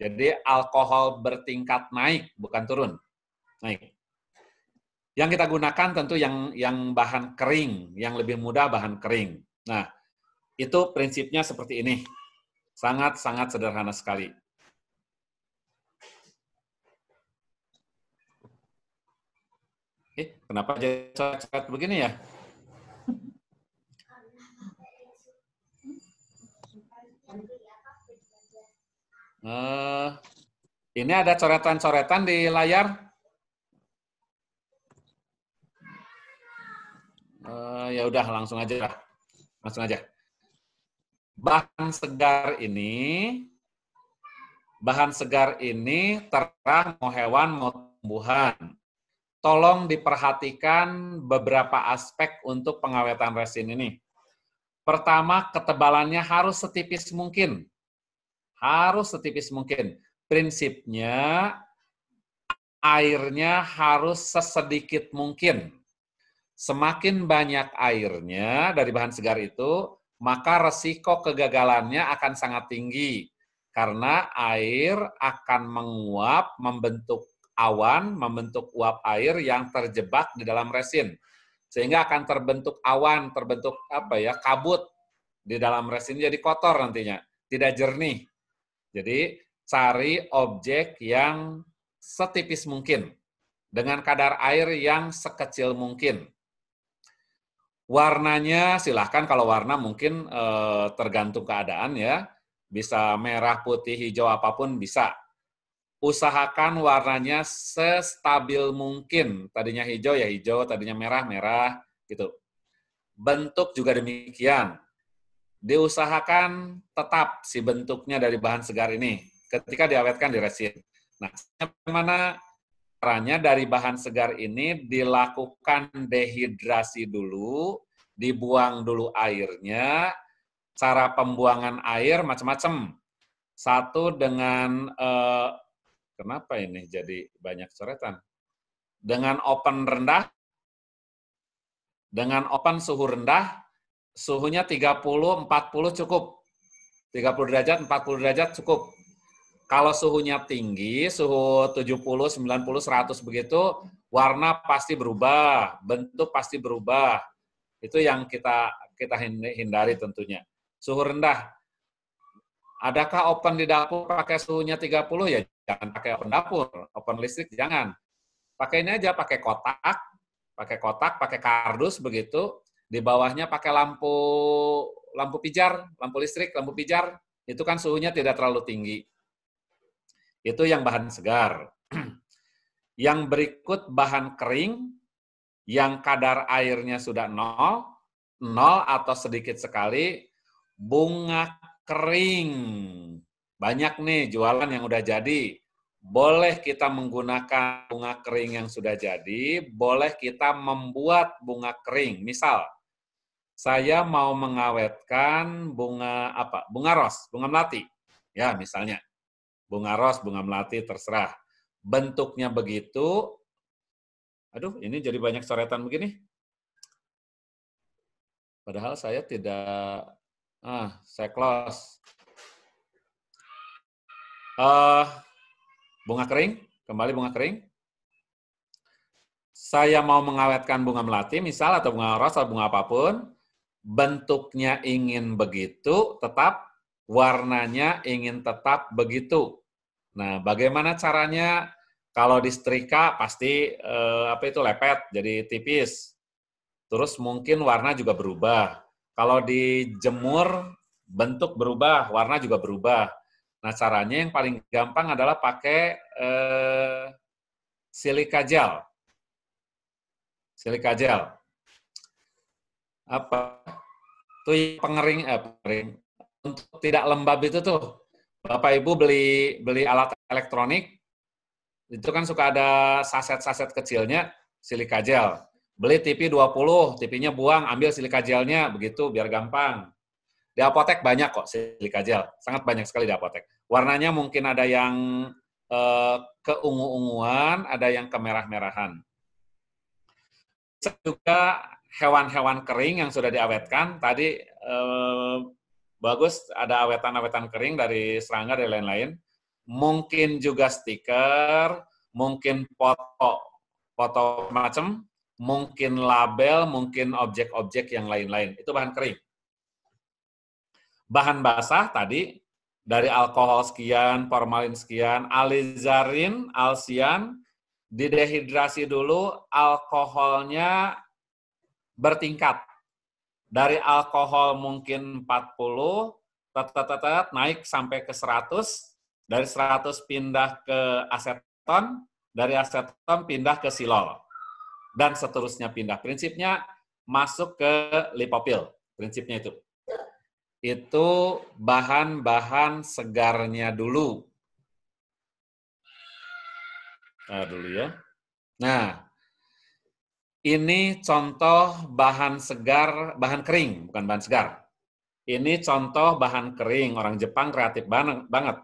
Jadi alkohol bertingkat naik, bukan turun. Naik. Yang kita gunakan tentu yang bahan kering, yang lebih mudah bahan kering. Nah, itu prinsipnya seperti ini. Sangat-sangat sederhana sekali. Kenapa jadi coret begini ya? Ini ada coretan-coretan di layar. Ya udah langsung aja. Bahan segar ini terserah mau hewan mau tumbuhan. Tolong diperhatikan beberapa aspek untuk pengawetan resin ini. Pertama, ketebalannya harus setipis mungkin. Prinsipnya, airnya harus sesedikit mungkin. Semakin banyak airnya dari bahan segar itu, maka resiko kegagalannya akan sangat tinggi. Karena air akan menguap, membentuk awan, membentuk uap air yang terjebak di dalam resin. Sehingga akan terbentuk awan, terbentuk kabut di dalam resin, jadi kotor nantinya, tidak jernih. Jadi cari objek yang setipis mungkin, dengan kadar air yang sekecil mungkin. Warnanya silahkan, kalau warna mungkin tergantung keadaan ya, bisa merah, putih, hijau, apapun bisa. Usahakan warnanya sestabil mungkin, tadinya hijau ya hijau, tadinya merah, merah, gitu. Bentuk juga demikian. Diusahakan tetap si bentuknya dari bahan segar ini ketika diawetkan di resin. Nah, bagaimana caranya? Dari bahan segar ini dilakukan dehidrasi dulu, dibuang dulu airnya. Cara pembuangan air macam-macam. Satu dengan kenapa ini jadi banyak coretan? Dengan open rendah, dengan open suhu rendah. Suhunya 30-40 cukup. 30 derajat, 40 derajat cukup. Kalau suhunya tinggi, suhu 70, 90, 100 begitu, warna pasti berubah, bentuk pasti berubah. Itu yang kita hindari tentunya. Suhu rendah. Adakah open di dapur pakai suhunya 30? Ya jangan pakai open dapur. Open listrik jangan. Pakai ini aja, pakai kotak, pakai kardus begitu. di bawahnya pakai lampu pijar, lampu listrik, lampu pijar, itu kan suhunya tidak terlalu tinggi. Itu yang bahan segar. Yang berikut bahan kering, yang kadar airnya sudah nol atau sedikit sekali, bunga kering. Banyak nih jualan yang udah jadi. Boleh kita menggunakan bunga kering yang sudah jadi, boleh kita membuat bunga kering. Misal, saya mau mengawetkan bunga apa? Bunga ros, bunga melati. Ya, misalnya. Bunga ros, bunga melati, terserah. Bentuknya begitu. Aduh, ini jadi banyak coretan begini. Padahal saya tidak... saya close. Bunga kering, kembali bunga kering. Saya mau mengawetkan bunga melati, misal, atau bunga ros, atau bunga apapun. Bentuknya ingin begitu, tetap. Warnanya ingin tetap begitu. Nah, bagaimana caranya? Kalau disetrika pasti lepet, jadi tipis. Terus mungkin warna juga berubah. Kalau dijemur, bentuk berubah, warna juga berubah. Nah, caranya yang paling gampang adalah pakai silika gel. Silika gel. Apa? Itu pengering. Untuk tidak lembab itu tuh. Bapak Ibu beli alat elektronik, itu kan suka ada saset-saset kecilnya, silika gel. Beli TV 20, TV-nya buang, ambil silika gelnya, begitu biar gampang. Di apotek banyak kok silika gel, sangat banyak sekali di apotek. Warnanya mungkin ada yang keungu-unguan, ada yang kemerah-merahan. Juga hewan-hewan kering yang sudah diawetkan, tadi bagus, ada awetan-awetan kering dari serangga dan lain-lain. Mungkin juga stiker, mungkin foto macam, mungkin label, mungkin objek-objek yang lain-lain. Itu bahan kering. Bahan basah tadi, dari alkohol sekian, formalin sekian, alizarin, alsian, didehidrasi dulu, alkoholnya bertingkat. Dari alkohol mungkin 40, naik sampai ke 100, dari 100 pindah ke aseton, dari aseton pindah ke silol, dan seterusnya pindah. Prinsipnya masuk ke lipopil, prinsipnya itu. Itu bahan-bahan segarnya dulu. Dulu ya. Nah, ini contoh bahan segar, bahan kering, bukan bahan segar. Ini contoh bahan kering, orang Jepang kreatif banget.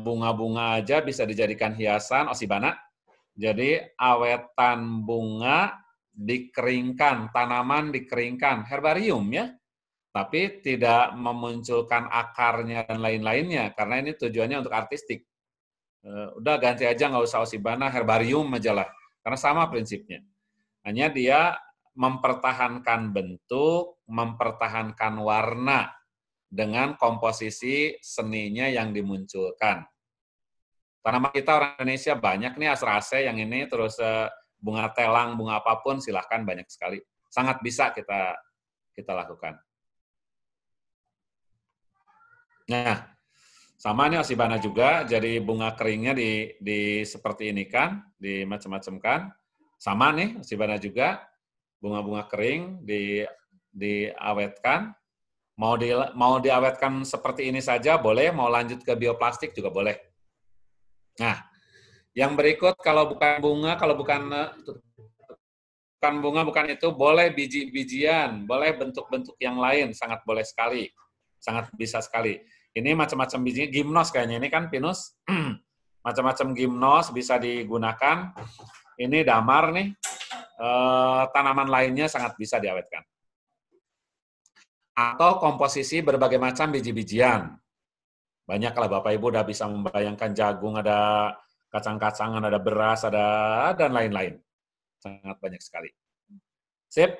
Bunga-bunga aja bisa dijadikan hiasan, osibana. Jadi awetan bunga dikeringkan, tanaman dikeringkan, herbarium ya. Tapi tidak memunculkan akarnya dan lain-lainnya, karena ini tujuannya untuk artistik. Udah ganti aja, nggak usah osibana, herbarium aja lah. Karena sama prinsipnya. Hanya dia mempertahankan bentuk, mempertahankan warna dengan komposisi seninya yang dimunculkan. Tanaman kita orang Indonesia banyak nih, aserase yang ini, terus bunga telang, bunga apapun, silahkan banyak sekali. Sangat bisa kita lakukan. Nah, sama nih osibana juga, jadi bunga keringnya di seperti ini kan, di macam-macam kan. Sama nih, osibana juga, bunga-bunga kering diawetkan. Mau diawetkan seperti ini saja boleh, mau lanjut ke bioplastik juga boleh. Nah, yang berikut kalau bukan bunga, bukan itu, boleh biji-bijian, boleh bentuk-bentuk yang lain, sangat boleh sekali, sangat bisa sekali. Ini macam-macam bijinya, gimnos kayaknya, ini kan pinus, macam-macam gimnos bisa digunakan. Ini damar nih, tanaman lainnya sangat bisa diawetkan. Atau komposisi berbagai macam biji-bijian. Banyak lah Bapak Ibu udah bisa membayangkan jagung, ada kacang-kacangan, ada beras, dan lain-lain. Sangat banyak sekali. Sip.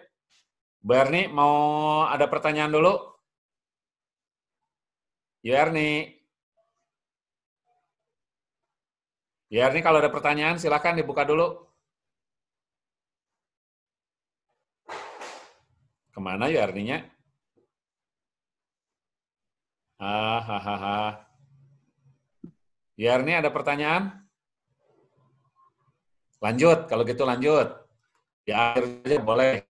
Bu Erni, mau ada pertanyaan dulu? Yu Erni. Yu Erni, kalau ada pertanyaan silakan dibuka dulu. Kemana ya artinya? Yarni ada pertanyaan? Lanjut, kalau gitu lanjut. Di akhir aja boleh.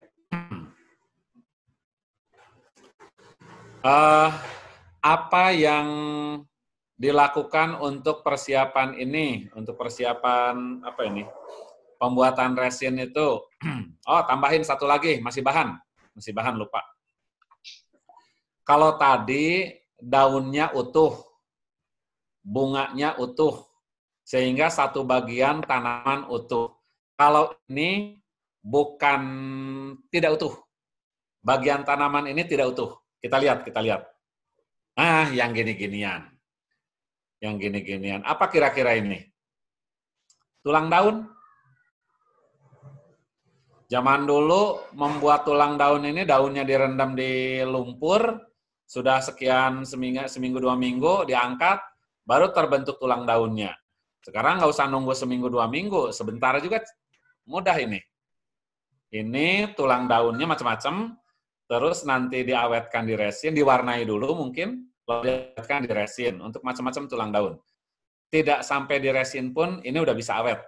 Apa yang dilakukan untuk persiapan ini? Untuk persiapan apa ini? Pembuatan resin itu. Oh, tambahin satu lagi, masih bahan. Masih bahan, lupa. Kalau tadi daunnya utuh, bunganya utuh, sehingga satu bagian tanaman utuh. Kalau ini bukan tidak utuh. Bagian tanaman ini tidak utuh. Kita lihat. Nah, yang gini-ginian. Yang gini-ginian. Apa kira-kira ini? Tulang daun? Zaman dulu membuat tulang daun ini, daunnya direndam di lumpur, sudah sekian seminggu 2 minggu, diangkat, baru terbentuk tulang daunnya. Sekarang nggak usah nunggu seminggu 2 minggu, sebentar juga mudah ini. Ini tulang daunnya macam-macam, terus nanti diawetkan di resin, diwarnai dulu mungkin, lalu diawetkan di resin untuk macam-macam tulang daun. Tidak sampai di resin pun ini udah bisa awet.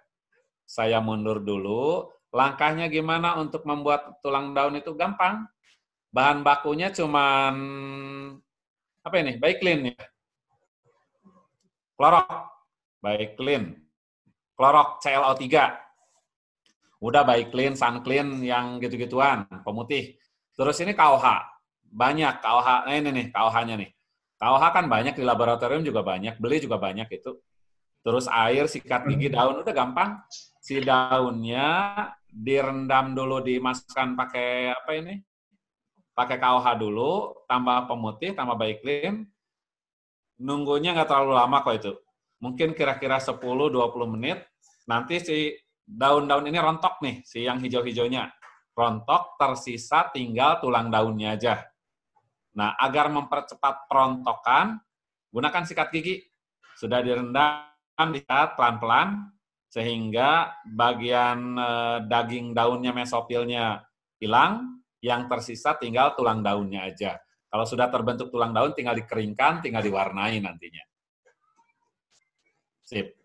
Saya mundur dulu. Langkahnya gimana untuk membuat tulang daun itu gampang. Bahan bakunya cuman apa ini? Baiklin ya. Klorok. Baiklin. Klorok ClO3. Udah Baiklin, Sunclean yang gitu-gituan, pemutih. Terus ini KOH. Banyak KOH. Nah ini nih KOH-nya nih. KOH kan banyak di laboratorium juga banyak, beli juga banyak itu. Terus air, sikat gigi, daun udah gampang. Si daunnya direndam dulu, dimasukkan pakai apa ini? Pakai KOH dulu, tambah pemutih, tambah Baiklin. Nunggunya nggak terlalu lama kok itu. Mungkin kira-kira 10-20 menit. Nanti si daun-daun ini rontok nih, si yang hijau-hijaunya. Rontok, tersisa tinggal tulang daunnya aja. Nah, agar mempercepat perontokan, gunakan sikat gigi. Sudah direndam, diikat pelan-pelan, sehingga bagian daging daunnya, mesopilnya hilang, yang tersisa tinggal tulang daunnya aja. Kalau sudah terbentuk tulang daun, tinggal dikeringkan, tinggal diwarnai nantinya. Sip.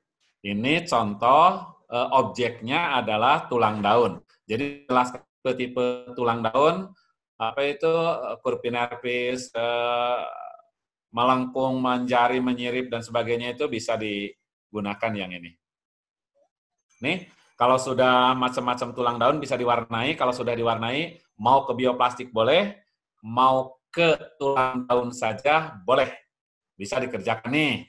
Ini contoh objeknya adalah tulang daun. Jadi jelas tipe tulang daun, apa itu Curpinerpis, melengkung, menjari, menyirip, dan sebagainya itu bisa digunakan yang ini. Nih, kalau sudah macam-macam tulang daun bisa diwarnai. Kalau sudah diwarnai, mau ke bioplastik boleh, mau ke tulang daun saja boleh. Bisa dikerjakan nih.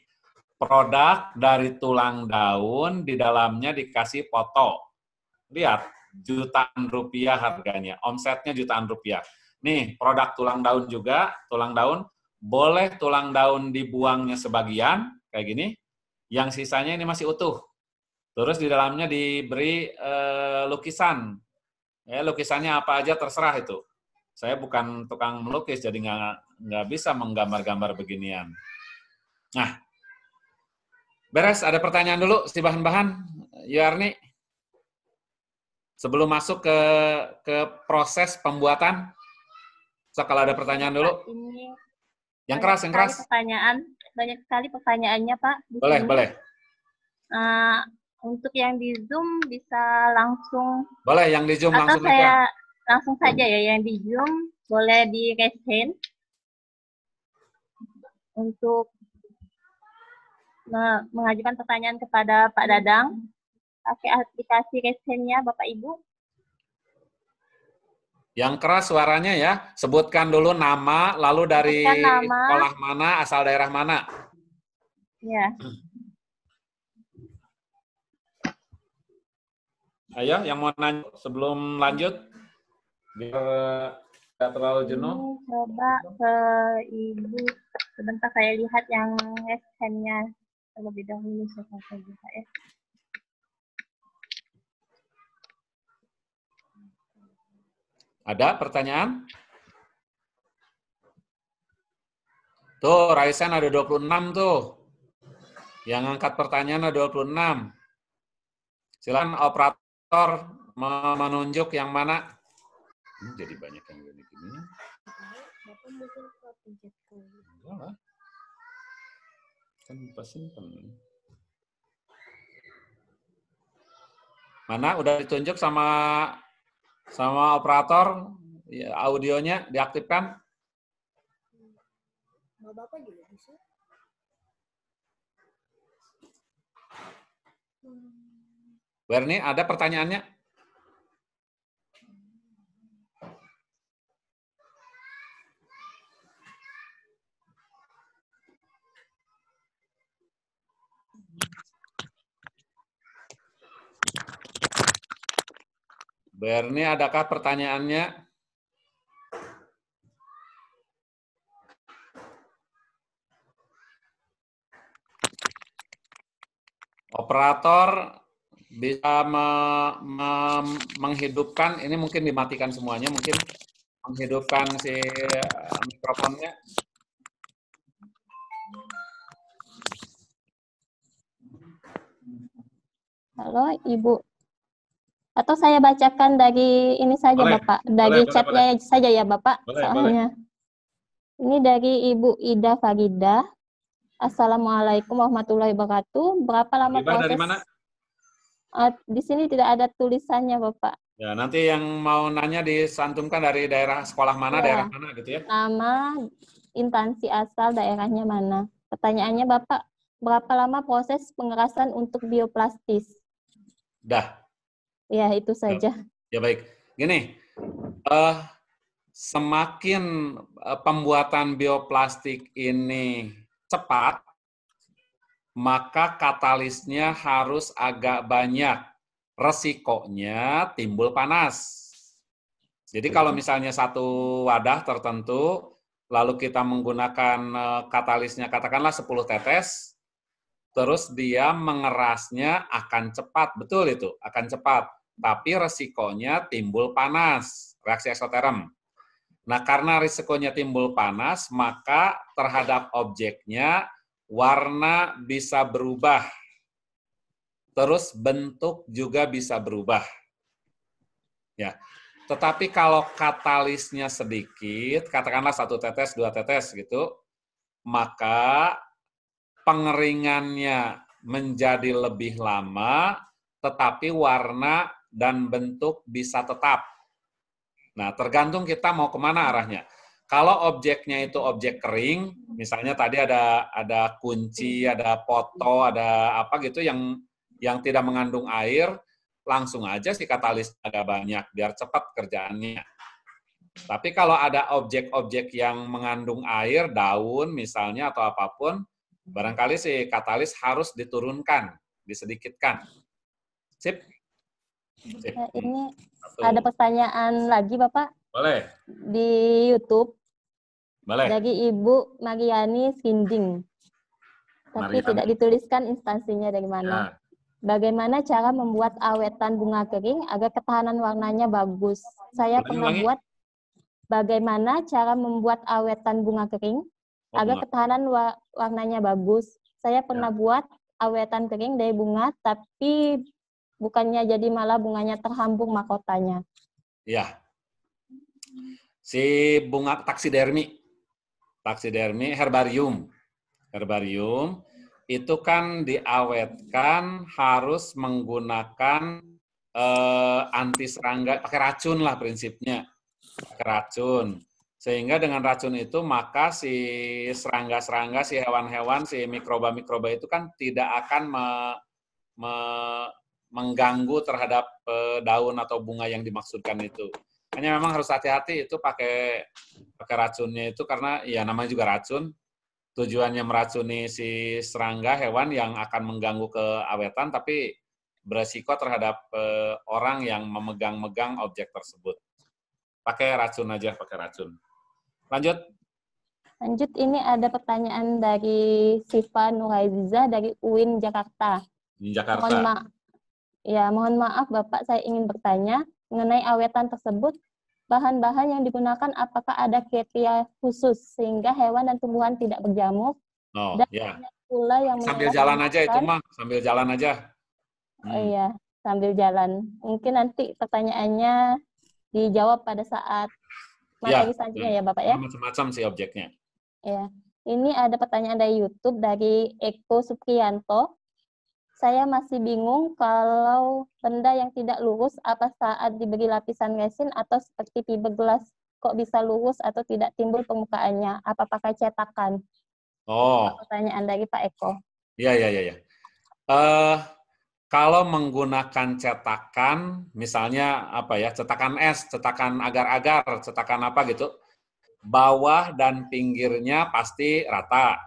Produk dari tulang daun di dalamnya dikasih foto. Lihat, jutaan rupiah harganya. Omsetnya jutaan rupiah. Nih, produk tulang daun juga, tulang daun. Boleh tulang daun dibuangnya sebagian, kayak gini. Yang sisanya ini masih utuh. Terus di dalamnya diberi lukisan. Ya, lukisannya apa aja terserah itu. Saya bukan tukang melukis, jadi nggak bisa menggambar-gambar beginian. Nah, beres, ada pertanyaan dulu si bahan-bahan, Yarni? Sebelum masuk ke proses pembuatan. So, kalau ada pertanyaan dulu. Ini yang keras. Banyak sekali pertanyaannya, Pak. Boleh. Untuk yang di Zoom bisa langsung. Boleh, yang di Zoom langsung aja. Atau saya langsung saja ya, yang di Zoom boleh di raise hand. Untuk mengajukan pertanyaan kepada Pak Dadang, pakai aplikasi raise hand-nya Bapak Ibu. Yang keras suaranya ya, sebutkan dulu nama, lalu dari sekolah mana, asal daerah mana. Ya. Ayo, yang mau nanya sebelum lanjut, biar tidak terlalu jenuh. Coba ke Ibu, sebentar saya lihat yang raise hand-nya terlebih dahulu. Ya. Ada pertanyaan? Tuh, Raisen ada 26 tuh. Yang angkat pertanyaan ada 26. Silakan operator menunjuk yang mana. Ini jadi banyak yang gini-gini. Bapak mungkin kalau pencet kali. Enggak lah. Kan lupa simpen. Mana udah ditunjuk sama operator ya, audionya diaktifkan? Mau Bapak juga bisa. Werni, ada pertanyaannya? Berni, adakah pertanyaannya? Operator bisa menghidupkan, ini mungkin dimatikan semuanya, mungkin menghidupkan si mikrofonnya. Halo, Ibu. Atau saya bacakan dari ini saja, Boleh. Bapak. Dari Boleh, chatnya saja ya, Bapak. Boleh, soalnya. Ini dari Ibu Ida Farida. Assalamualaikum warahmatullahi wabarakatuh. Berapa lama proses? Dari mana? Di sini tidak ada tulisannya, Bapak. Ya, nanti yang mau nanya disantumkan dari daerah sekolah mana, Ya. daerah mana gitu ya. Nama, instansi asal, daerahnya mana. Pertanyaannya, Bapak, berapa lama proses pengerasan untuk bioplastis? Dah. Ya, itu saja. Ya baik. Gini, semakin pembuatan bioplastik ini cepat, maka katalisnya harus agak banyak. Resikonya timbul panas. Jadi kalau misalnya satu wadah tertentu, lalu kita menggunakan katalisnya katakanlah 10 tetes, terus dia mengerasnya akan cepat. Betul itu, akan cepat. Tapi resikonya timbul panas, reaksi eksoterm. Nah, karena risikonya timbul panas, maka terhadap objeknya warna bisa berubah. Terus bentuk juga bisa berubah. Ya. Tetapi kalau katalisnya sedikit, katakanlah 1 tetes, 2 tetes gitu, maka pengeringannya menjadi lebih lama, tetapi warna dan bentuk bisa tetap. Nah, tergantung kita mau kemana arahnya. Kalau objeknya itu objek kering, misalnya tadi ada kunci, ada foto, ada apa gitu yang tidak mengandung air, langsung aja si katalis agak banyak biar cepat kerjaannya. Tapi kalau ada objek-objek yang mengandung air, daun misalnya atau apapun, barangkali si katalis harus diturunkan, disedikitkan. Sip? Sip. Nah, ini ada pertanyaan lagi, Bapak. Boleh. Di YouTube. Boleh. Dari Ibu Mariani Sinding. Tapi tidak dituliskan instansinya dari mana. Ya. Bagaimana cara membuat awetan bunga kering agar ketahanan warnanya bagus? Saya pernah buat. Bagaimana cara membuat awetan bunga kering agar ketahanan warnanya bagus? Saya pernah buat awetan kering dari bunga, tapi bukannya jadi malah bunganya terhambung mahkotanya. Iya. Si bunga taksidermi, herbarium itu kan diawetkan harus menggunakan anti serangga, pakai racun lah prinsipnya, pakai racun. Sehingga dengan racun itu maka si serangga-serangga, si hewan-hewan, si mikroba-mikroba itu kan tidak akan mengganggu terhadap daun atau bunga yang dimaksudkan itu. Hanya memang harus hati-hati itu pakai racunnya itu karena ya namanya juga racun. Tujuannya meracuni si serangga hewan yang akan mengganggu keawetan tapi beresiko terhadap orang yang memegang-megang objek tersebut. Pakai racun aja, pakai racun. Lanjut. Lanjut, ini ada pertanyaan dari Siva Nurhaiza dari UIN Jakarta. Mohon maaf Bapak, saya ingin bertanya mengenai awetan tersebut. Bahan-bahan yang digunakan apakah ada kriteria khusus sehingga hewan dan tumbuhan tidak berjamur? Dan pula yang sambil jalan aja itu mah, sambil jalan aja. Oh iya, sambil jalan. Mungkin nanti pertanyaannya dijawab pada saat materi selanjutnya ya Bapak ya. Macam-macam sih objeknya. Ya. Ini ada pertanyaan dari YouTube dari Eko Supriyanto. Saya masih bingung kalau benda yang tidak lurus apa saat diberi lapisan resin atau seperti fiberglass kok bisa lurus atau tidak timbul permukaannya? Apa pakai cetakan? Oh. Pertanyaan dari Pak Eko. Iya. Kalau menggunakan cetakan, misalnya apa ya, cetakan es, cetakan agar-agar, cetakan apa gitu, bawah dan pinggirnya pasti rata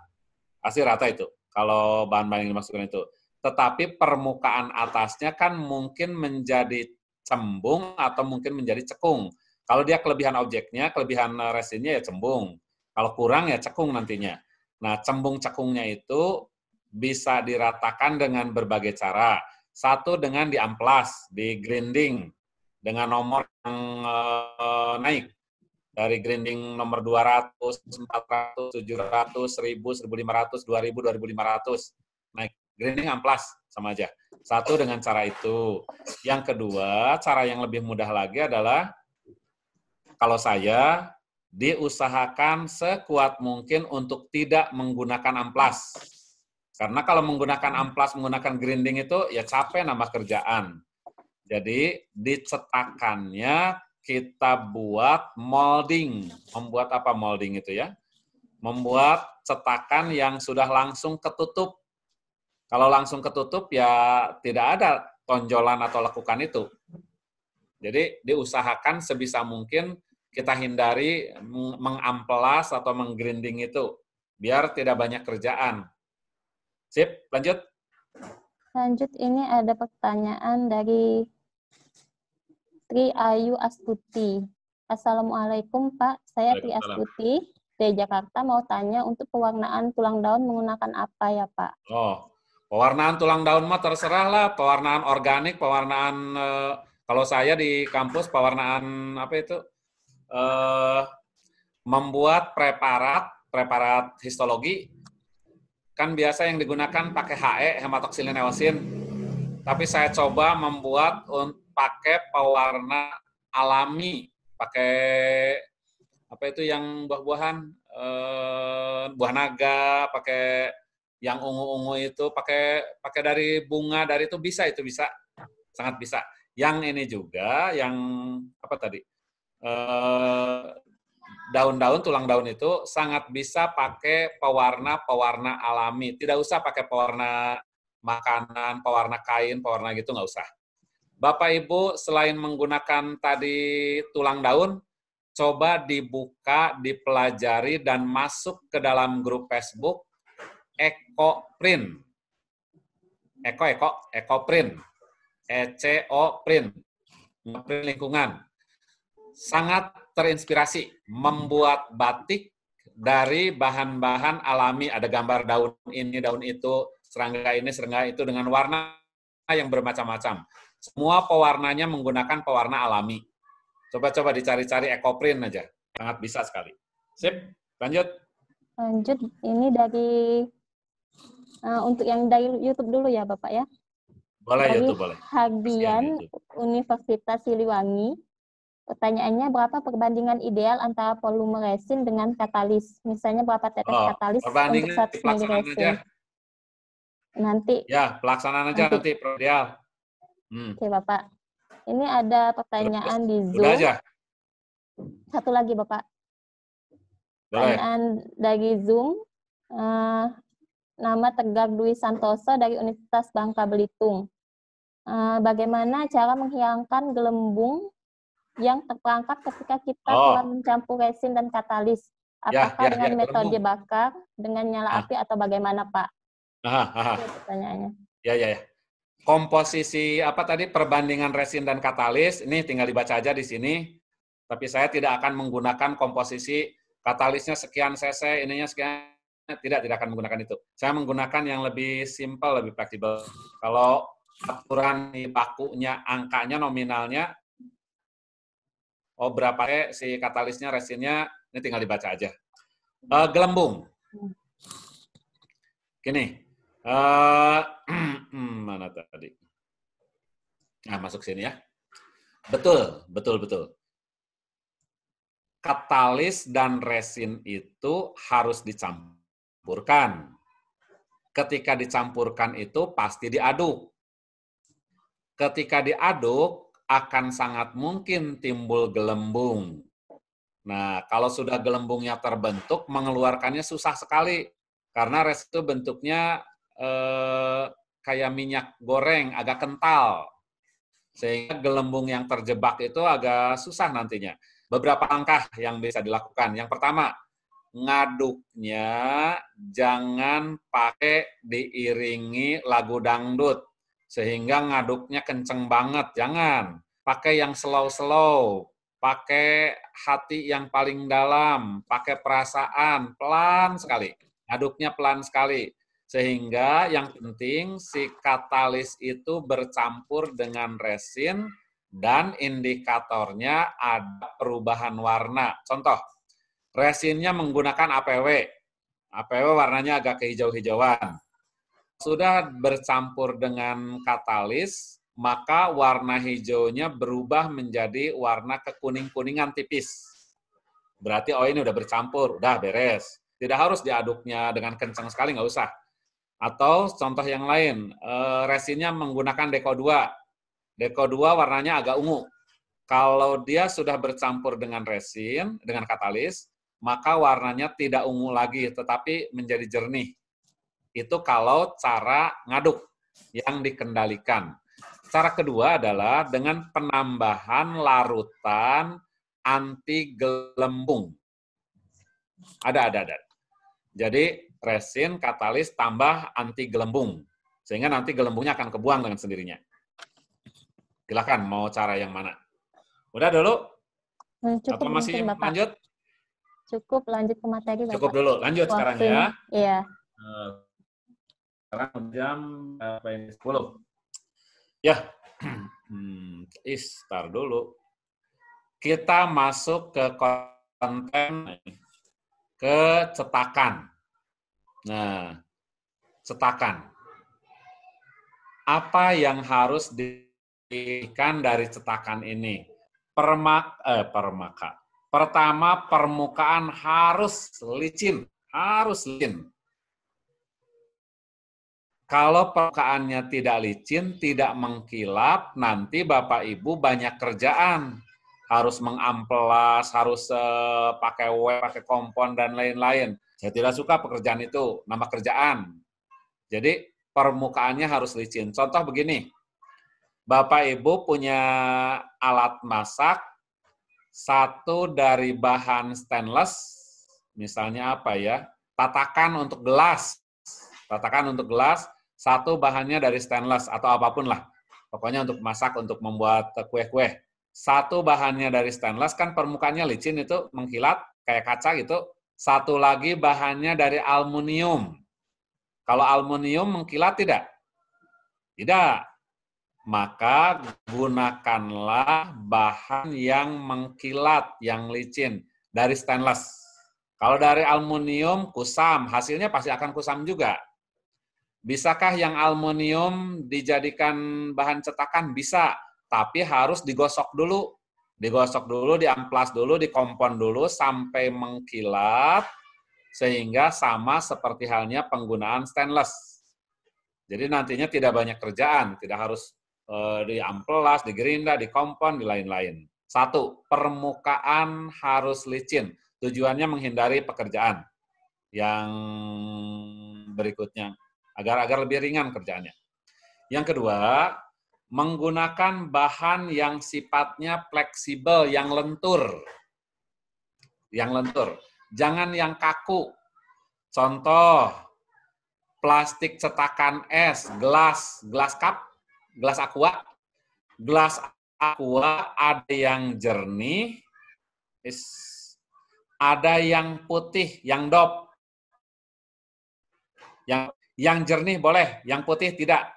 itu. Kalau bahan-bahan yang dimasukkan itu. Tetapi permukaan atasnya kan mungkin menjadi cembung atau mungkin menjadi cekung. Kalau dia kelebihan objeknya, kelebihan resinnya ya cembung. Kalau kurang ya cekung nantinya. Nah, cembung-cekungnya itu bisa diratakan dengan berbagai cara. Satu dengan diamplas, di grinding dengan nomor yang naik. Dari grinding nomor 200, 400, 700, 1000, 1500, 2000, 2500. Naik grinding amplas sama aja. Satu dengan cara itu. Yang kedua, cara yang lebih mudah lagi adalah kalau saya diusahakan sekuat mungkin untuk tidak menggunakan amplas. Karena kalau menggunakan amplas, menggunakan grinding itu ya capek nambah kerjaan. Jadi di cetakannya kita buat molding. Membuat apa molding itu ya? Membuat cetakan yang sudah langsung ketutup. Kalau langsung ketutup ya tidak ada tonjolan atau lekukan itu. Jadi diusahakan sebisa mungkin kita hindari mengamplas atau menggrinding itu. Biar tidak banyak kerjaan. Sip, lanjut. Lanjut, ini ada pertanyaan dari Tri Ayu Astuti. Assalamualaikum Pak, saya Tri Astuti dari Jakarta mau tanya untuk pewarnaan tulang daun menggunakan apa ya Pak? Oh, pewarnaan tulang daun mah terserah lah, pewarnaan organik, pewarnaan kalau saya di kampus pewarnaan apa itu membuat preparat histologi. Kan biasa yang digunakan pakai HE, hematoxylin eosin. Tapi saya coba membuat pakai pewarna alami, pakai apa itu yang buah-buahan, buah naga, pakai yang ungu-ungu itu, pakai dari bunga, dari itu bisa, sangat bisa. Yang ini juga, yang apa tadi, daun-daun, tulang daun itu sangat bisa pakai pewarna alami. Tidak usah pakai pewarna makanan, pewarna kain, pewarna gitu, nggak usah. Bapak Ibu, selain menggunakan tadi tulang daun, coba dibuka, dipelajari, dan masuk ke dalam grup Facebook EcoPrint. EcoPrint. ECO-Print. Print lingkungan. Sangat terinspirasi membuat batik dari bahan-bahan alami, ada gambar daun ini, daun itu, serangga ini, serangga itu dengan warna yang bermacam-macam. Semua pewarnanya menggunakan pewarna alami. Coba-coba dicari-cari EcoPrint aja, sangat bisa sekali. Sip, lanjut. Lanjut, ini dari untuk yang dari YouTube dulu ya Bapak ya. Boleh dari YouTube, boleh. Hagian Universitas Siliwangi. Pertanyaannya, berapa perbandingan ideal antara volume resin dengan katalis? Misalnya berapa tetes katalis untuk 1 ml resin? Aja. Nanti. Ya, pelaksanaan aja nanti ideal. Oke, Bapak. Ini ada pertanyaan di Zoom. Udah aja. Satu lagi, Bapak. Pertanyaan dari Zoom. Nama Tegar Dwi Santoso dari Universitas Bangka Belitung. Bagaimana cara menghilangkan gelembung yang terperangkap ketika kita telah mencampur resin dan katalis? Apakah dengan metode bakar, dengan nyala api, atau bagaimana, Pak? Itu pertanyaannya. Ya. Komposisi apa tadi, perbandingan resin dan katalis, ini tinggal dibaca aja di sini. Tapi saya tidak akan menggunakan komposisi katalisnya sekian cc, ininya sekian. Tidak akan menggunakan itu. Saya menggunakan yang lebih simpel, lebih fleksibel. Kalau aturan di bakunya, angkanya, nominalnya, berapa si katalisnya, resinnya, ini tinggal dibaca aja. Gelembung. Gini. Mana tadi? Nah, masuk sini ya. Betul. katalis dan resin itu harus dicampurkan. Ketika dicampurkan itu pasti diaduk. Ketika diaduk akan sangat mungkin timbul gelembung. Nah, kalau sudah gelembungnya terbentuk, mengeluarkannya susah sekali. Karena resin itu bentuknya kayak minyak goreng, agak kental. Sehingga gelembung yang terjebak itu agak susah nantinya. Beberapa langkah yang bisa dilakukan. Yang pertama, ngaduknya jangan pakai diiringi lagu dangdut. Sehingga ngaduknya kenceng banget. Jangan. Pakai yang slow-slow. Pakai hati yang paling dalam. Pakai perasaan. Pelan sekali. Ngaduknya pelan sekali. Sehingga yang penting si katalis itu bercampur dengan resin dan indikatornya ada perubahan warna. Contoh, resinnya menggunakan APW. APW warnanya agak kehijau-hijauan. Sudah bercampur dengan katalis, maka warna hijaunya berubah menjadi warna kekuning-kuningan tipis. Berarti oh ini udah bercampur, udah beres. Tidak harus diaduknya dengan kencang sekali, nggak usah. Atau contoh yang lain, resinnya menggunakan Deco 2. Deco 2 warnanya agak ungu. Kalau dia sudah bercampur dengan resin, dengan katalis, maka warnanya tidak ungu lagi, tetapi menjadi jernih. Itu kalau cara ngaduk yang dikendalikan. Cara kedua adalah dengan penambahan larutan anti gelembung. Ada. Jadi resin, katalis, tambah anti gelembung. Sehingga nanti gelembungnya akan kebuang dengan sendirinya. Silakan mau cara yang mana? Udah dulu? Cukup atau masih mungkin, Bapak. lanjut? Cukup, lanjut ke materi, Bapak. Cukup dulu, lanjut sekarang ya. Iya. Sekarang jam 10. Ya, tar dulu. Kita masuk ke konten, ke cetakan. Nah, cetakan. Apa yang harus diberikan dari cetakan ini? Pertama, permukaan harus licin. Harus licin. Kalau permukaannya tidak licin, tidak mengkilap, nanti Bapak Ibu banyak kerjaan. Harus mengamplas, harus pakai web, pakai kompon, dan lain-lain. Saya tidak suka pekerjaan itu, nambah kerjaan. Jadi permukaannya harus licin. Contoh begini, Bapak Ibu punya alat masak, satu dari bahan stainless, misalnya apa ya, tatakan untuk gelas. Tatakan untuk gelas, satu bahannya dari stainless atau apapun lah. Pokoknya untuk masak, untuk membuat kue-kue. Satu bahannya dari stainless, kan permukaannya licin itu, mengkilat, kayak kaca gitu. Satu lagi bahannya dari aluminium. Kalau aluminium mengkilat tidak? Tidak. Maka gunakanlah bahan yang mengkilat, yang licin, dari stainless. Kalau dari aluminium, kusam. Hasilnya pasti akan kusam juga. Bisakah yang aluminium dijadikan bahan cetakan? Bisa. Tapi harus digosok dulu. Digosok dulu, diamplas dulu, dikompon dulu, sampai mengkilat, sehingga sama seperti halnya penggunaan stainless. Jadi nantinya tidak banyak kerjaan, tidak harus diamplas, digerinda, dikompon, di lain-lain. Satu, permukaan harus licin. Tujuannya menghindari pekerjaan yang berikutnya, agar lebih ringan kerjaannya. Yang kedua, menggunakan bahan yang sifatnya fleksibel, yang lentur. Yang lentur. Jangan yang kaku. Contoh, plastik cetakan es, gelas cup, gelas aqua. Gelas aqua ada yang jernih, ada yang putih, yang dop. Yang jernih boleh, yang putih tidak.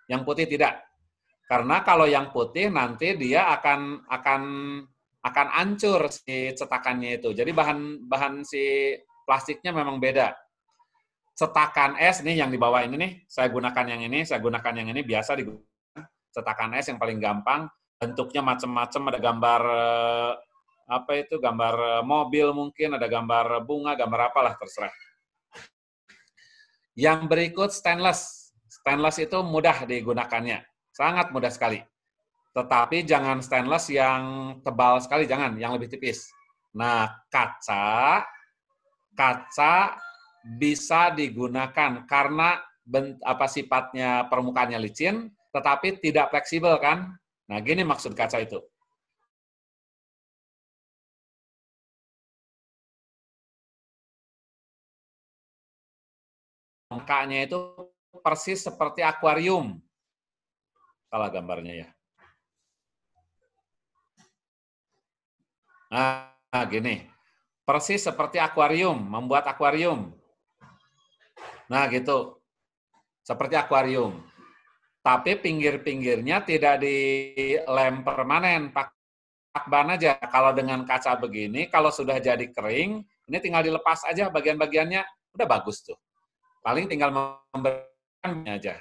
Yang putih tidak. Karena kalau yang putih nanti dia akan hancur si cetakannya itu. Jadi bahan si plastiknya memang beda. Cetakan es nih yang di bawah ini nih, saya gunakan yang ini, biasa digunakan. Cetakan es yang paling gampang, bentuknya macam-macam, ada gambar apa itu, gambar mobil mungkin, ada gambar bunga, gambar apalah, terserah. Yang berikut stainless. Stainless itu mudah digunakannya, sangat mudah sekali. Tetapi jangan stainless yang tebal sekali, jangan, yang lebih tipis. Nah, kaca bisa digunakan karena sifatnya permukaannya licin, tetapi tidak fleksibel kan? Nah, gini maksud kaca itu. Permukaannya itu persis seperti akuarium. Salah gambarnya ya. Nah, gini. Persis seperti akuarium, membuat akuarium. Nah, gitu. Seperti akuarium. Tapi pinggir-pinggirnya tidak dilem permanen, pakai ban aja. Kalau dengan kaca begini, kalau sudah jadi kering, ini tinggal dilepas aja bagian-bagiannya, udah bagus tuh. Paling tinggal memberikannya aja.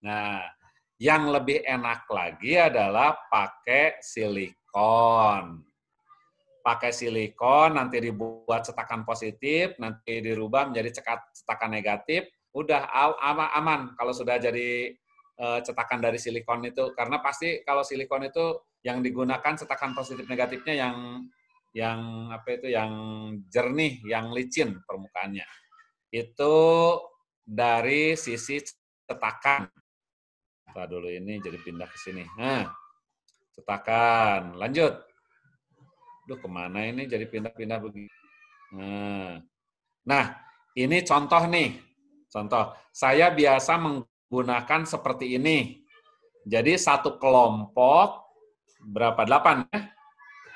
Nah, yang lebih enak lagi adalah pakai silikon. Pakai silikon, nanti dibuat cetakan positif, nanti dirubah menjadi cetakan negatif, udah aman kalau sudah jadi cetakan dari silikon itu. Karena pasti kalau silikon itu yang digunakan cetakan positif negatifnya yang jernih, yang licin permukaannya. Itu dari sisi cetakan. Nah, dulu ini jadi pindah ke sini. Nah, cetakan. Lanjut. Duh, kemana ini jadi pindah-pindah begini? Nah, ini contoh nih. Contoh. Saya biasa menggunakan seperti ini. Jadi satu kelompok, berapa? 8 ya?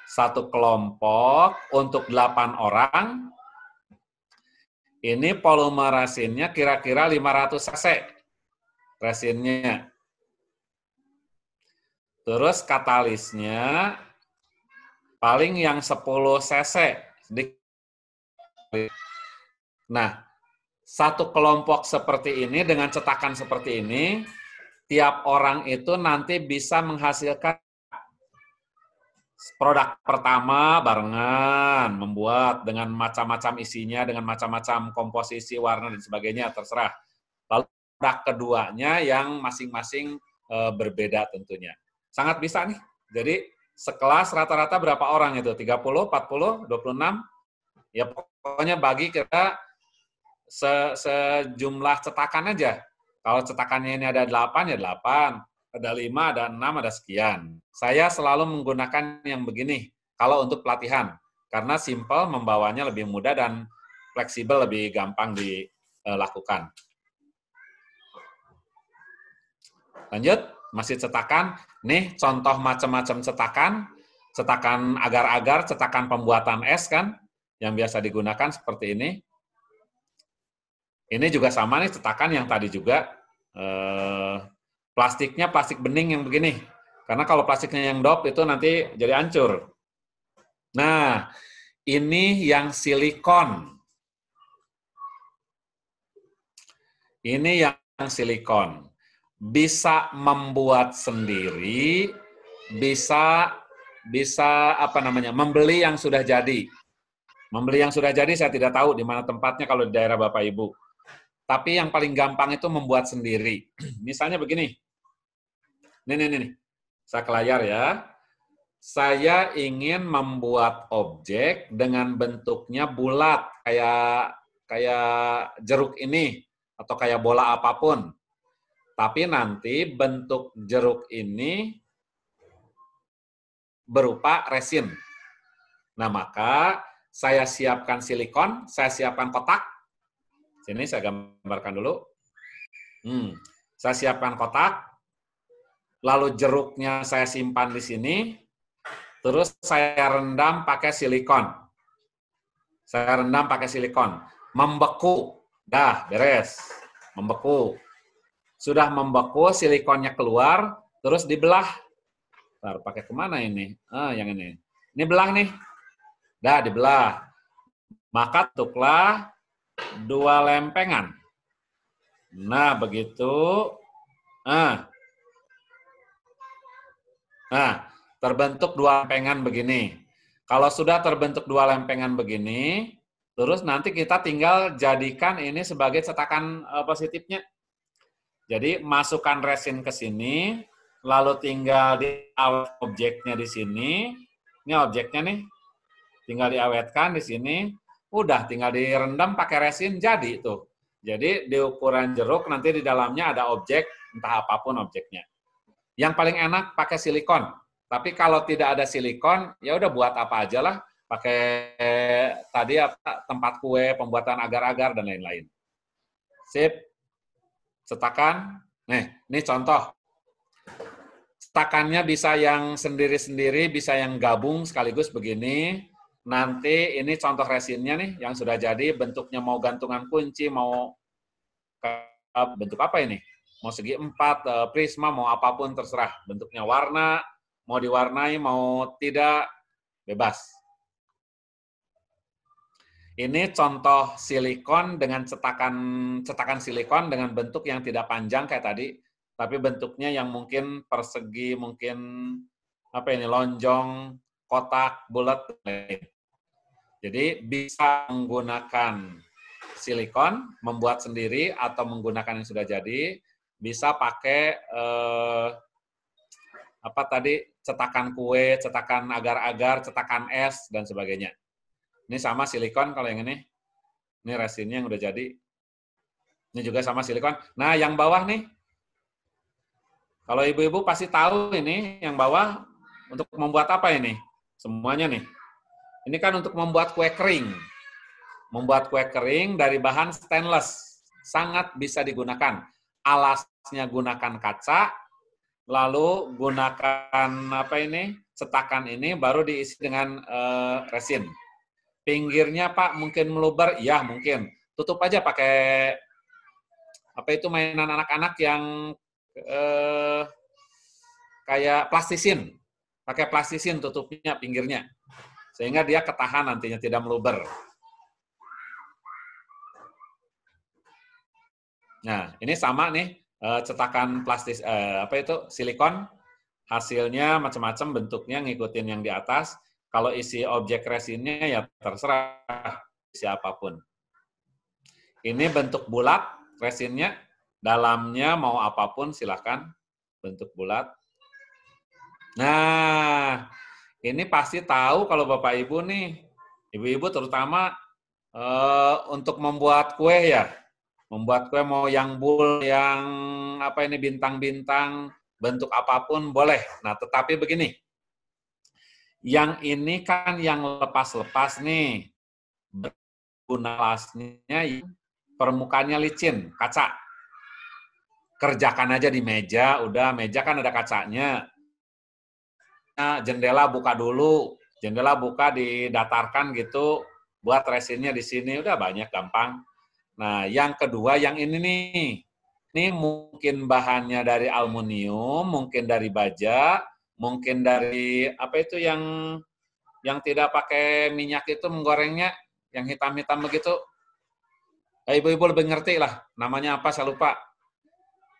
Satu kelompok untuk 8 orang. Ini volume resinnya kira-kira 500 cc. Resinnya. Terus katalisnya paling yang 10 cc. Nah, satu kelompok seperti ini dengan cetakan seperti ini, tiap orang itu nanti bisa menghasilkan produk pertama barengan, membuat dengan macam-macam isinya, dengan macam-macam komposisi, warna, dan sebagainya, terserah. Lalu produk keduanya yang masing-masing berbeda tentunya. Sangat bisa nih. Jadi sekelas rata-rata berapa orang itu? 30, 40, 26? Ya pokoknya bagi kita sejumlah cetakan aja. Kalau cetakannya ini ada 8, ya 8. Ada 5, ada 6, ada sekian. Saya selalu menggunakan yang begini kalau untuk pelatihan. Karena simple, membawanya lebih mudah, dan fleksibel, lebih gampang dilakukan. Lanjut, masih cetakan. Nih, contoh macam-macam cetakan. Cetakan agar-agar, cetakan pembuatan es kan, yang biasa digunakan seperti ini. Ini juga sama nih, cetakan yang tadi juga. Plastiknya plastik bening yang begini. Karena kalau plastiknya yang dop itu nanti jadi hancur. Nah, ini yang silikon. Ini yang silikon. Bisa membuat sendiri, bisa membeli yang sudah jadi. Membeli yang sudah jadi saya tidak tahu di mana tempatnya kalau di daerah Bapak Ibu. Tapi yang paling gampang itu membuat sendiri. Misalnya begini. Nih. Saya ke layar ya. Saya ingin membuat objek dengan bentuknya bulat, kayak jeruk ini, atau kayak bola apapun. Tapi nanti bentuk jeruk ini berupa resin. Nah, maka saya siapkan silikon, saya siapkan kotak. Sini saya gambarkan dulu. Saya siapkan kotak. Lalu jeruknya saya simpan di sini, terus saya rendam pakai silikon. Saya rendam pakai silikon. Membeku. Dah, beres. Membeku. Sudah membeku, silikonnya keluar, terus dibelah. Bentar, pakai kemana ini? Yang ini. Ini belah nih. Dah, dibelah. Maka tuklah 2 lempengan. Nah, begitu. Nah, terbentuk 2 lempengan begini. Kalau sudah terbentuk dua lempengan begini, terus nanti kita tinggal jadikan ini sebagai cetakan positifnya. Jadi masukkan resin ke sini, lalu tinggal diawet objeknya di sini. Ini objeknya nih, tinggal diawetkan di sini. Udah, tinggal direndam pakai resin, jadi tuh. Jadi di ukuran jeruk nanti di dalamnya ada objek, entah apapun objeknya. Yang paling enak pakai silikon. Tapi kalau tidak ada silikon, ya udah buat apa aja lah. Pakai tadi apa, tempat kue, pembuatan agar-agar, dan lain-lain. Sip. Cetakan. Nih, ini contoh. Cetakannya bisa yang sendiri-sendiri, bisa yang gabung sekaligus begini. Nanti ini contoh resinnya nih, yang sudah jadi. Bentuknya mau gantungan kunci, mau bentuk apa ini? Mau segi 4, prisma, mau apapun terserah. Bentuknya warna, mau diwarnai, mau tidak, bebas. Ini contoh silikon dengan cetakan silikon dengan bentuk yang tidak panjang kayak tadi, tapi bentuknya yang mungkin persegi, mungkin apa ini, lonjong, kotak, bulat. Jadi bisa menggunakan silikon, membuat sendiri, atau menggunakan yang sudah jadi. Bisa pakai apa tadi, cetakan kue, cetakan agar-agar, cetakan es, dan sebagainya. Ini sama silikon kalau yang ini. Ini resinnya yang udah jadi. Ini juga sama silikon. Nah, yang bawah nih, kalau ibu-ibu pasti tahu ini, yang bawah untuk membuat apa ini? Semuanya nih. Ini kan untuk membuat kue kering. Membuat kue kering dari bahan stainless. Sangat bisa digunakan. Alasnya gunakan kaca, lalu gunakan apa ini, cetakan ini, baru diisi dengan resin. Pinggirnya Pak mungkin meluber, ya mungkin. Tutup aja pakai apa itu, mainan anak-anak yang kayak plastisin. Pakai plastisin tutupnya pinggirnya. Sehingga dia ketahan nantinya, tidak meluber. Nah, ini sama nih, cetakan plastis, apa itu, silikon. Hasilnya macam-macam bentuknya, ngikutin yang di atas. Kalau isi objek resinnya ya terserah isi apapun. Ini bentuk bulat resinnya, dalamnya mau apapun silakan, bentuk bulat. Nah, ini pasti tahu kalau Bapak Ibu nih, ibu-ibu terutama untuk membuat kue ya. Membuat kue mau yang bul, yang apa ini, bintang-bintang, bentuk apapun boleh. Nah, tetapi begini. Yang ini kan yang lepas-lepas nih. Guna lasnya permukaannya licin, kaca. Kerjakan aja di meja, udah meja kan ada kacanya. Nah, jendela buka dulu. Jendela buka, didatarkan gitu, buat resinnya di sini, udah banyak, gampang. Nah, yang kedua yang ini nih. Ini mungkin bahannya dari aluminium, mungkin dari baja, mungkin dari apa itu yang tidak pakai minyak itu menggorengnya, yang hitam-hitam begitu. Ibu-ibu lebih ngerti lah, namanya apa saya lupa.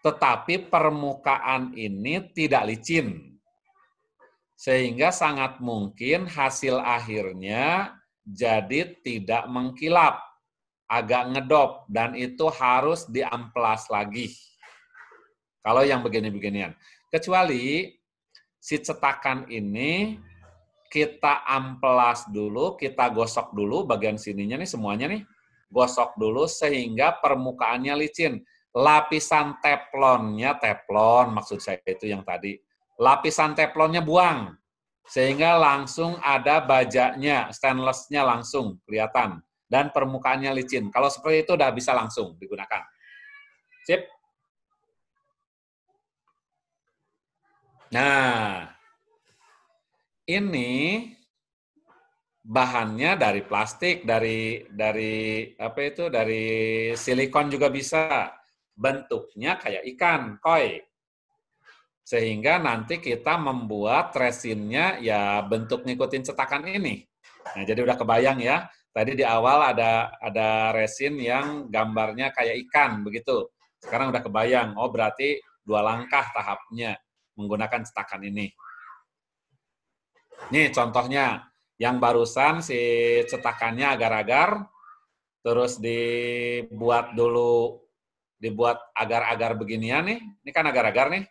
Tetapi permukaan ini tidak licin. Sehingga sangat mungkin hasil akhirnya jadi tidak mengkilap. Agak ngedop, dan itu harus diamplas lagi. Kalau yang begini-beginian. Kecuali si cetakan ini kita amplas dulu, kita gosok dulu bagian sininya nih, semuanya nih. Gosok dulu sehingga permukaannya licin. Lapisan teflonnya, teflon maksud saya itu yang tadi. Lapisan teflonnya buang. Sehingga langsung ada bajanya, stainless-nya langsung kelihatan. Dan permukaannya licin. Kalau seperti itu udah bisa langsung digunakan. Sip. Nah, ini bahannya dari plastik, dari apa itu, dari silikon juga bisa. Bentuknya kayak ikan, koi. Sehingga nanti kita membuat resinnya ya bentuk ngikutin cetakan ini. Nah, jadi udah kebayang ya. Tadi di awal ada resin yang gambarnya kayak ikan, begitu. Sekarang udah kebayang, oh berarti 2 langkah tahapnya menggunakan cetakan ini. Nih contohnya, Yang barusan si cetakannya agar-agar, terus dibuat agar-agar beginian nih. Ini kan agar-agar nih.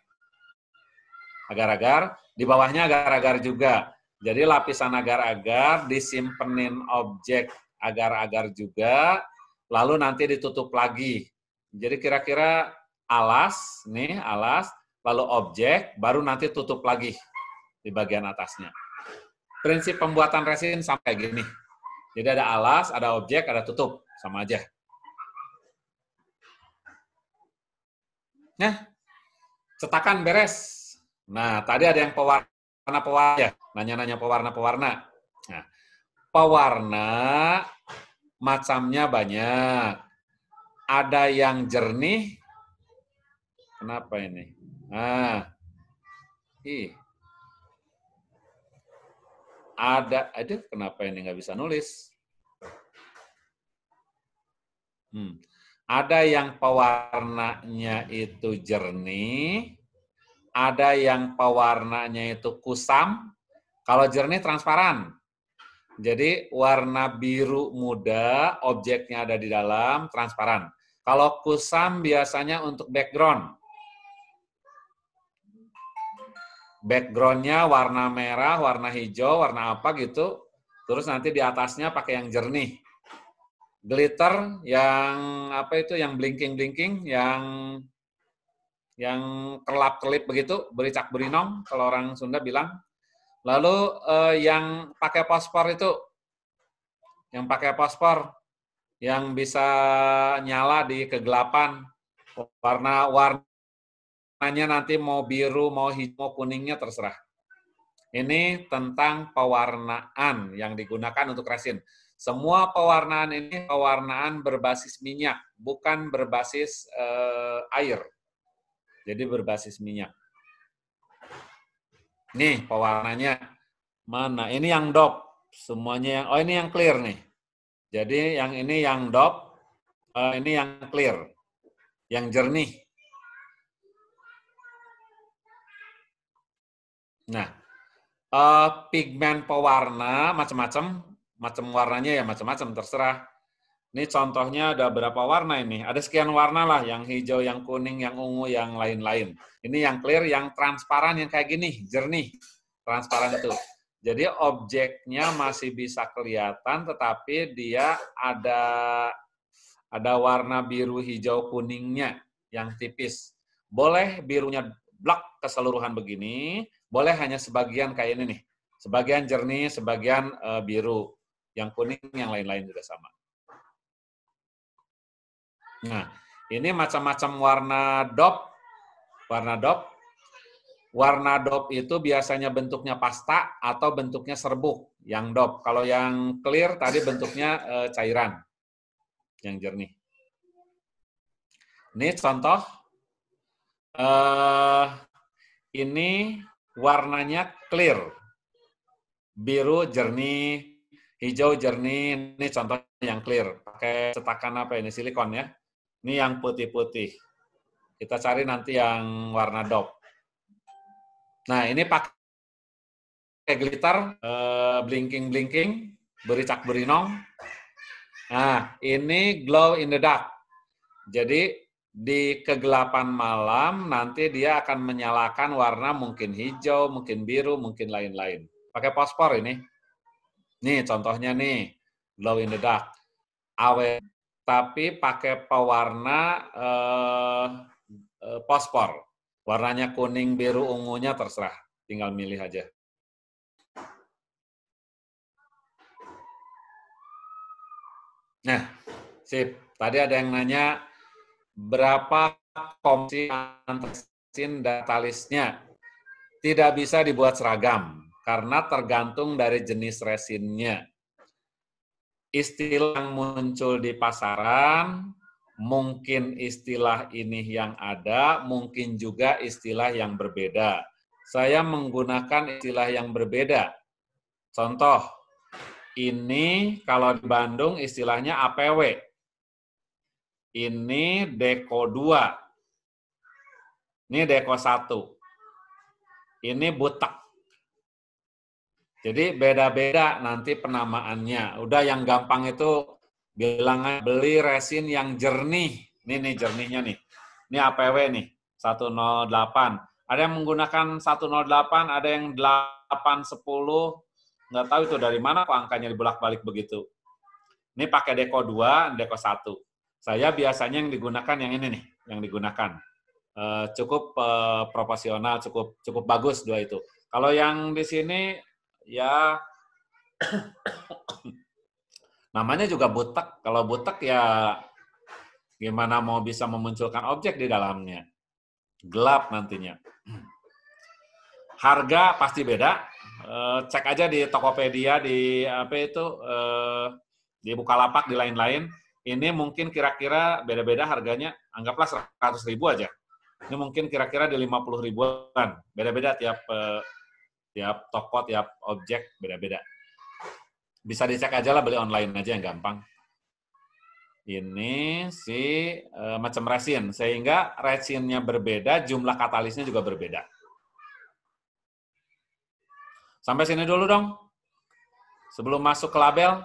Agar-agar, di bawahnya agar-agar juga. Jadi lapisan agar-agar disimpenin objek agar-agar juga, lalu nanti ditutup lagi. Jadi kira-kira alas, nih alas, lalu objek, baru nanti tutup lagi di bagian atasnya. Prinsip pembuatan resin sampai gini. Jadi ada alas, ada objek, ada tutup. Sama aja. Nah, cetakan beres. Nah, tadi ada yang pewarna-pewarna ya. Nanya-nanya pewarna-pewarna. Nah, pewarna macamnya banyak. Ada yang jernih. Kenapa ini? Nah, aduh, kenapa ini nggak bisa nulis? Ada yang pewarnanya itu jernih, ada yang pewarnanya itu kusam. Kalau jernih transparan. Jadi warna biru muda, objeknya ada di dalam, transparan. Kalau kusam biasanya untuk background. Backgroundnya warna merah, warna hijau, warna apa gitu. Terus nanti di atasnya pakai yang jernih. Glitter yang apa itu, yang blinking-blinking, yang kelap-kelip begitu, bericak-berinong kalau orang Sunda bilang. Lalu yang pakai fosfor itu, yang pakai fosfor, yang bisa nyala di kegelapan, warnanya nanti mau biru, mau hijau, mau kuningnya terserah. Ini tentang pewarnaan yang digunakan untuk resin. Semua pewarnaan ini pewarnaan berbasis minyak, bukan berbasis air. Jadi berbasis minyak. Nih pewarnanya. Mana? Ini yang DOP. Semuanya yang, oh ini yang clear nih. Jadi yang ini yang DOP, ini yang clear. Yang jernih. Nah, pigmen pewarna macam-macam. Macam warnanya ya macam-macam, terserah. Ini contohnya ada berapa warna ini? Ada sekian warna lah, yang hijau, yang kuning, yang ungu, yang lain-lain. Ini yang clear, yang transparan, yang kayak gini, jernih. Transparan itu. Jadi objeknya masih bisa kelihatan, tetapi dia ada warna biru, hijau, kuningnya yang tipis. Boleh birunya blak keseluruhan begini, boleh hanya sebagian kayak ini nih. Sebagian jernih, sebagian biru. Yang kuning, yang lain-lain juga sama. Nah, ini macam-macam warna DOP. Warna DOP. Warna DOP itu biasanya bentuknya pasta atau bentuknya serbuk. Yang DOP. Kalau yang clear tadi bentuknya cairan. Yang jernih. Ini contoh. Ini warnanya clear. Biru jernih, hijau jernih. Ini contoh yang clear. Pakai cetakan apa ini? Silikon ya. Ini yang putih-putih. Kita cari nanti yang warna DOP. Nah, ini pakai glitter, blinking-blinking, bericak-berinong. Nah, ini glow in the dark. Jadi, di kegelapan malam, nanti dia akan menyalakan warna mungkin hijau, mungkin biru, mungkin lain-lain. Pakai fosfor ini. Nih, contohnya nih, glow in the dark. Awet, tapi pakai pewarna fosfor. Warnanya kuning, biru, ungunya terserah. Tinggal milih aja. Nah, sip. Tadi ada yang nanya, berapa komposisi resin dan talisnya? Tidak bisa dibuat seragam, karena tergantung dari jenis resinnya. Istilah yang muncul di pasaran, mungkin istilah ini yang ada, mungkin juga istilah yang berbeda. Saya menggunakan istilah yang berbeda. Contoh, ini kalau di Bandung istilahnya APW. Ini Deko 2. Ini Deko 1. Ini butek. Jadi beda-beda nanti penamaannya. Udah yang gampang itu bilang aja, beli resin yang jernih. Nih jernihnya nih. Ini APW nih, 108. Ada yang menggunakan 108, ada yang 810. Nggak tahu itu dari mana kok angkanya dibolak-balik begitu. Ini pakai Deco 2, Deco 1. Saya biasanya yang digunakan yang ini nih, yang digunakan. Cukup proporsional, cukup bagus dua itu. Kalau yang di sini ya namanya juga butek. Kalau butek ya gimana mau bisa memunculkan objek di dalamnya. Gelap nantinya. Harga pasti beda. Cek aja di Tokopedia, di apa itu, di Bukalapak, di lain-lain. Ini mungkin kira-kira beda-beda harganya. Anggaplah 100.000 aja. Ini mungkin kira-kira di 50 ribuan. Beda-beda tiap toko, tiap objek, beda-beda. Bisa dicek aja lah, beli online aja yang gampang. Ini si macam resin, sehingga resinnya berbeda, jumlah katalisnya juga berbeda. Sampai sini dulu dong. Sebelum masuk ke label,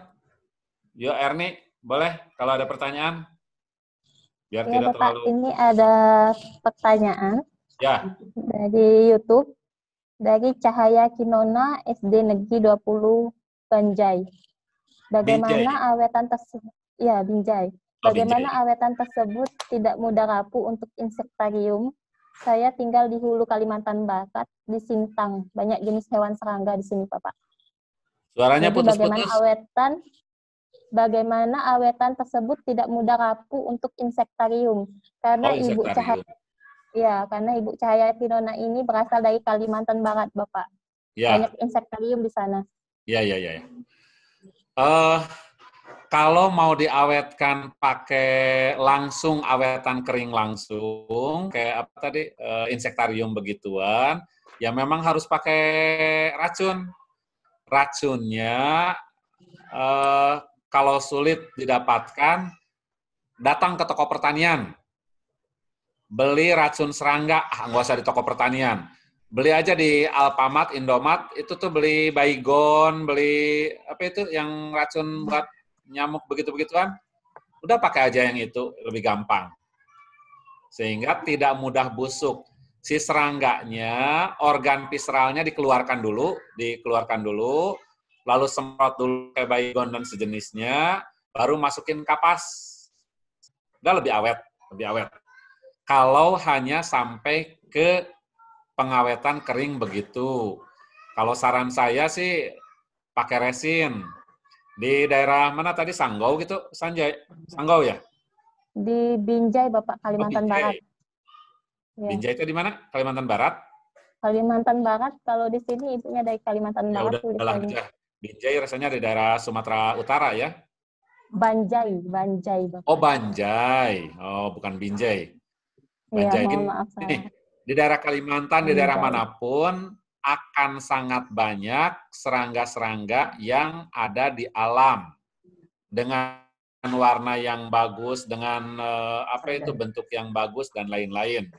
yuk Erni, boleh kalau ada pertanyaan? Biar Ya, tidak Bapak, terlalu... ini ada pertanyaan Ya. dari YouTube. Dari Cahaya Kinona, SD Negeri 20, Banjai. Bagaimana Binjai. awetan tersebut? Ya, Binjai. Bagaimana awetan tersebut tidak mudah rapuh untuk insektarium? Saya tinggal di Hulu, Kalimantan Barat, di Sintang. Banyak jenis hewan serangga di sini, Bapak. Suaranya putus-putus. Bagaimana awetan tersebut tidak mudah rapuh untuk insektarium? Karena Ibu Cahaya Kinona ini berasal dari Kalimantan Barat, Bapak. Ya. Banyak insektarium di sana. Ya. Kalau mau diawetkan pakai langsung awetan kering langsung, kayak apa tadi, insektarium begituan, ya memang harus pakai racun. Racunnya, kalau sulit didapatkan, datang ke toko pertanian. Beli racun serangga, nggak usah di toko pertanian. Beli aja di Alfamart, Indomaret, itu tuh beli Baygon, beli apa itu yang racun buat nyamuk begitu-begituan. Udah pakai aja yang itu, lebih gampang. Sehingga tidak mudah busuk. Si serangganya, organ visceralnya dikeluarkan dulu, lalu semprot dulu kayak Baygon dan sejenisnya, baru masukin kapas. Udah lebih awet. Kalau hanya sampai ke pengawetan kering begitu. Kalau saran saya sih pakai resin. Di daerah mana tadi, Sanggau gitu, Sanggau ya? Di Binjai, Bapak, Kalimantan Barat. Ya. Binjai itu di mana? Kalimantan Barat? Kalimantan Barat, kalau di sini ibunya dari Kalimantan Barat. Ya udah aja. Binjai rasanya di daerah Sumatera Utara ya? Banjai, Bapak. Oh, Banjai. Oh, bukan Binjai. Banjai. Ya, mohon maaf saya. Di daerah Kalimantan, di daerah manapun, akan sangat banyak serangga-serangga yang ada di alam. Dengan warna yang bagus, dengan bentuk yang bagus, dan lain-lain.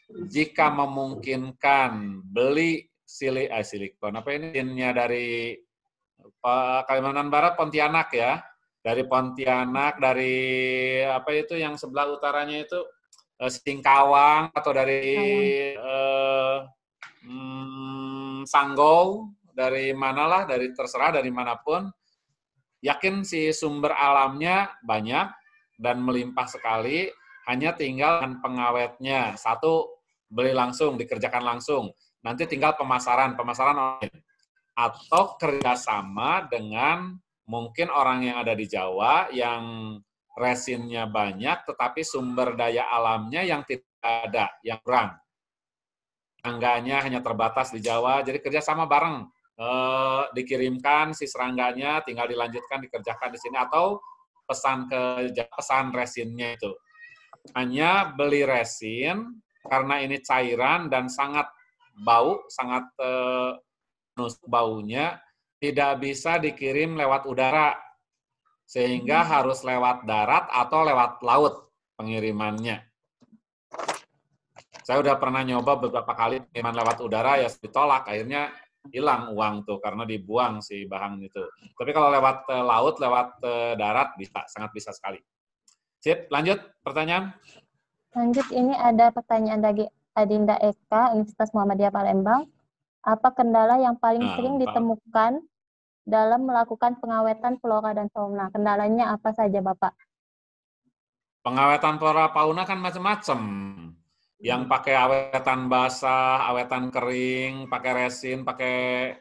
Jika memungkinkan, beli silikon. Ini dari Kalimantan Barat, Pontianak ya. Dari Pontianak, dari yang sebelah utaranya itu, Singkawang, atau dari Sanggau, dari manalah, terserah dari manapun, yakin si sumber alamnya banyak dan melimpah sekali, hanya tinggal pengawetnya. Satu, beli langsung, dikerjakan langsung. Nanti tinggal pemasaran online. Atau kerjasama dengan mungkin orang yang ada di Jawa, yang resinnya banyak, tetapi sumber daya alamnya yang tidak ada, yang kurang. Serangganya hanya terbatas di Jawa, jadi kerjasama bareng. Dikirimkan si serangganya, tinggal dilanjutkan, dikerjakan di sini, atau pesan resinnya itu. Hanya beli resin, karena ini cairan dan sangat bau, sangat baunya, tidak bisa dikirim lewat udara, sehingga harus lewat darat atau lewat laut pengirimannya. Saya udah pernah nyoba beberapa kali pengiriman lewat udara, ya ditolak. Akhirnya hilang uang tuh karena dibuang si bahan itu. Tapi kalau lewat laut, lewat darat bisa, sangat bisa sekali. Sip, lanjut pertanyaan. Lanjut, ini ada pertanyaan dari Adinda Eka, Universitas Muhammadiyah Palembang. Apa kendala yang paling sering ditemukan dalam melakukan pengawetan flora dan fauna? Kendalanya apa saja, Bapak? Pengawetan flora fauna kan macam-macam. Yang pakai awetan basah, awetan kering, pakai resin, pakai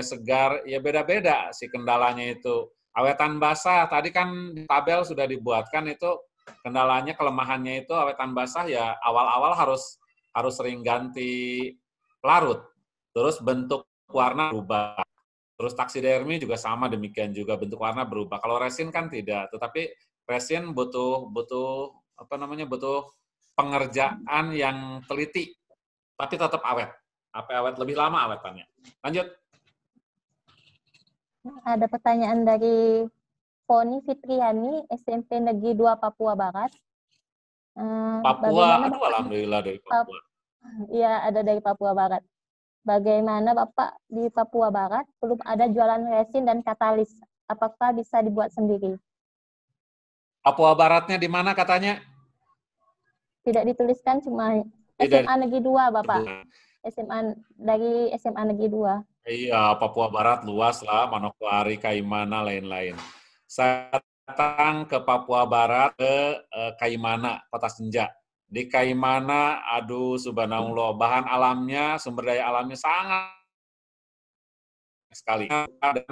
segar, ya beda-beda sih kendalanya itu. Awetan basah, tadi kan di tabel sudah dibuatkan itu kendalanya, kelemahannya itu awetan basah ya awal-awal harus sering ganti pelarut. Terus bentuk warna berubah. Terus taksidermi juga sama demikian juga, bentuk warna berubah. Kalau resin kan tidak, tetapi resin butuh pengerjaan yang teliti, tapi tetap awet. Awet lebih lama awetannya. Lanjut. Ada pertanyaan dari Poni Fitriani, SMP Negeri 2 Papua Barat. Papua, aduh alhamdulillah dari Papua. Iya, ada dari Papua Barat. Bagaimana Bapak di Papua Barat belum ada jualan resin dan katalis? Apakah bisa dibuat sendiri? Papua Baratnya di mana katanya? Tidak dituliskan, cuma SMA Negeri 2, Bapak. Dari SMA Negeri 2. Iya, Papua Barat luas lah, Manokwari, Kaimana, lain-lain. Saya datang ke Papua Barat, ke Kaimana, Kota Senja. Di Kaimana, aduh subhanallah, bahan alamnya, sumber daya alamnya sangat sekali. Dan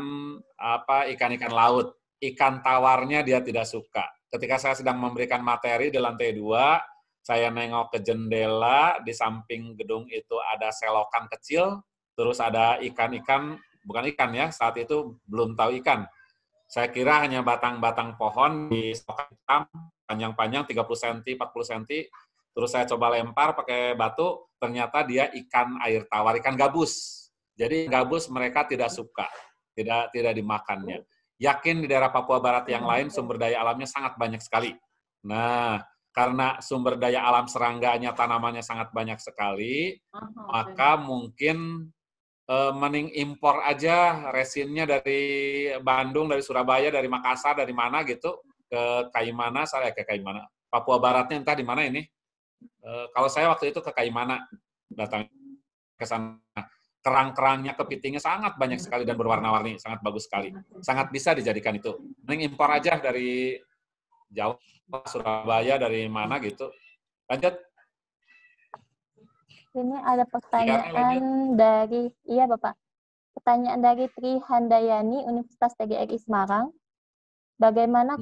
ikan-ikan laut, ikan tawarnya dia tidak suka. Ketika saya sedang memberikan materi di lantai 2, saya nengok ke jendela, di samping gedung itu ada selokan kecil, terus ada ikan-ikan, bukan ikan ya, saat itu belum tahu ikan. Saya kira hanya batang-batang pohon di selokan hitam, panjang-panjang 30 cm, 40 cm, terus saya coba lempar pakai batu, ternyata dia ikan air tawar, ikan gabus. Jadi gabus mereka tidak suka, tidak dimakannya. Yakin di daerah Papua Barat yang lain sumber daya alamnya sangat banyak sekali. Nah, karena sumber daya alam serangganya, tanamannya sangat banyak sekali, maka mungkin mending impor aja resinnya dari Bandung, dari Surabaya, dari Makassar, dari mana gitu, ke Kaimana, Papua Baratnya entah di mana ini. Kalau saya waktu itu ke Kaimana, datang ke sana. Kerang-kerangnya, kepitingnya sangat banyak sekali dan berwarna-warni, sangat bagus sekali. Sangat bisa dijadikan itu. Mending impor aja dari Jawa, Surabaya, dari mana gitu. Lanjut. Ini ada pertanyaan dari, iya Bapak, pertanyaan dari Tri Handayani, Universitas PGRI Semarang. Bagaimana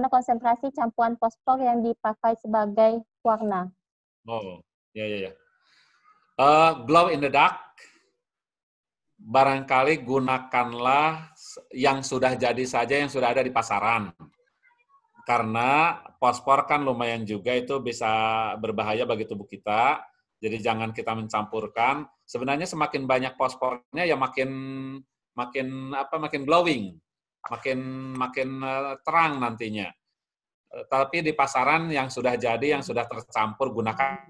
konsentrasi campuran fosfor yang dipakai sebagai warna? Oh, ya. Glow in the dark, barangkali gunakanlah yang sudah jadi saja, yang sudah ada di pasaran. Karena fosfor kan lumayan juga, itu bisa berbahaya bagi tubuh kita, jadi jangan kita mencampurkan. Sebenarnya semakin banyak fosfornya ya makin glowing, makin terang nantinya. Tapi di pasaran yang sudah jadi, yang sudah tercampur, gunakan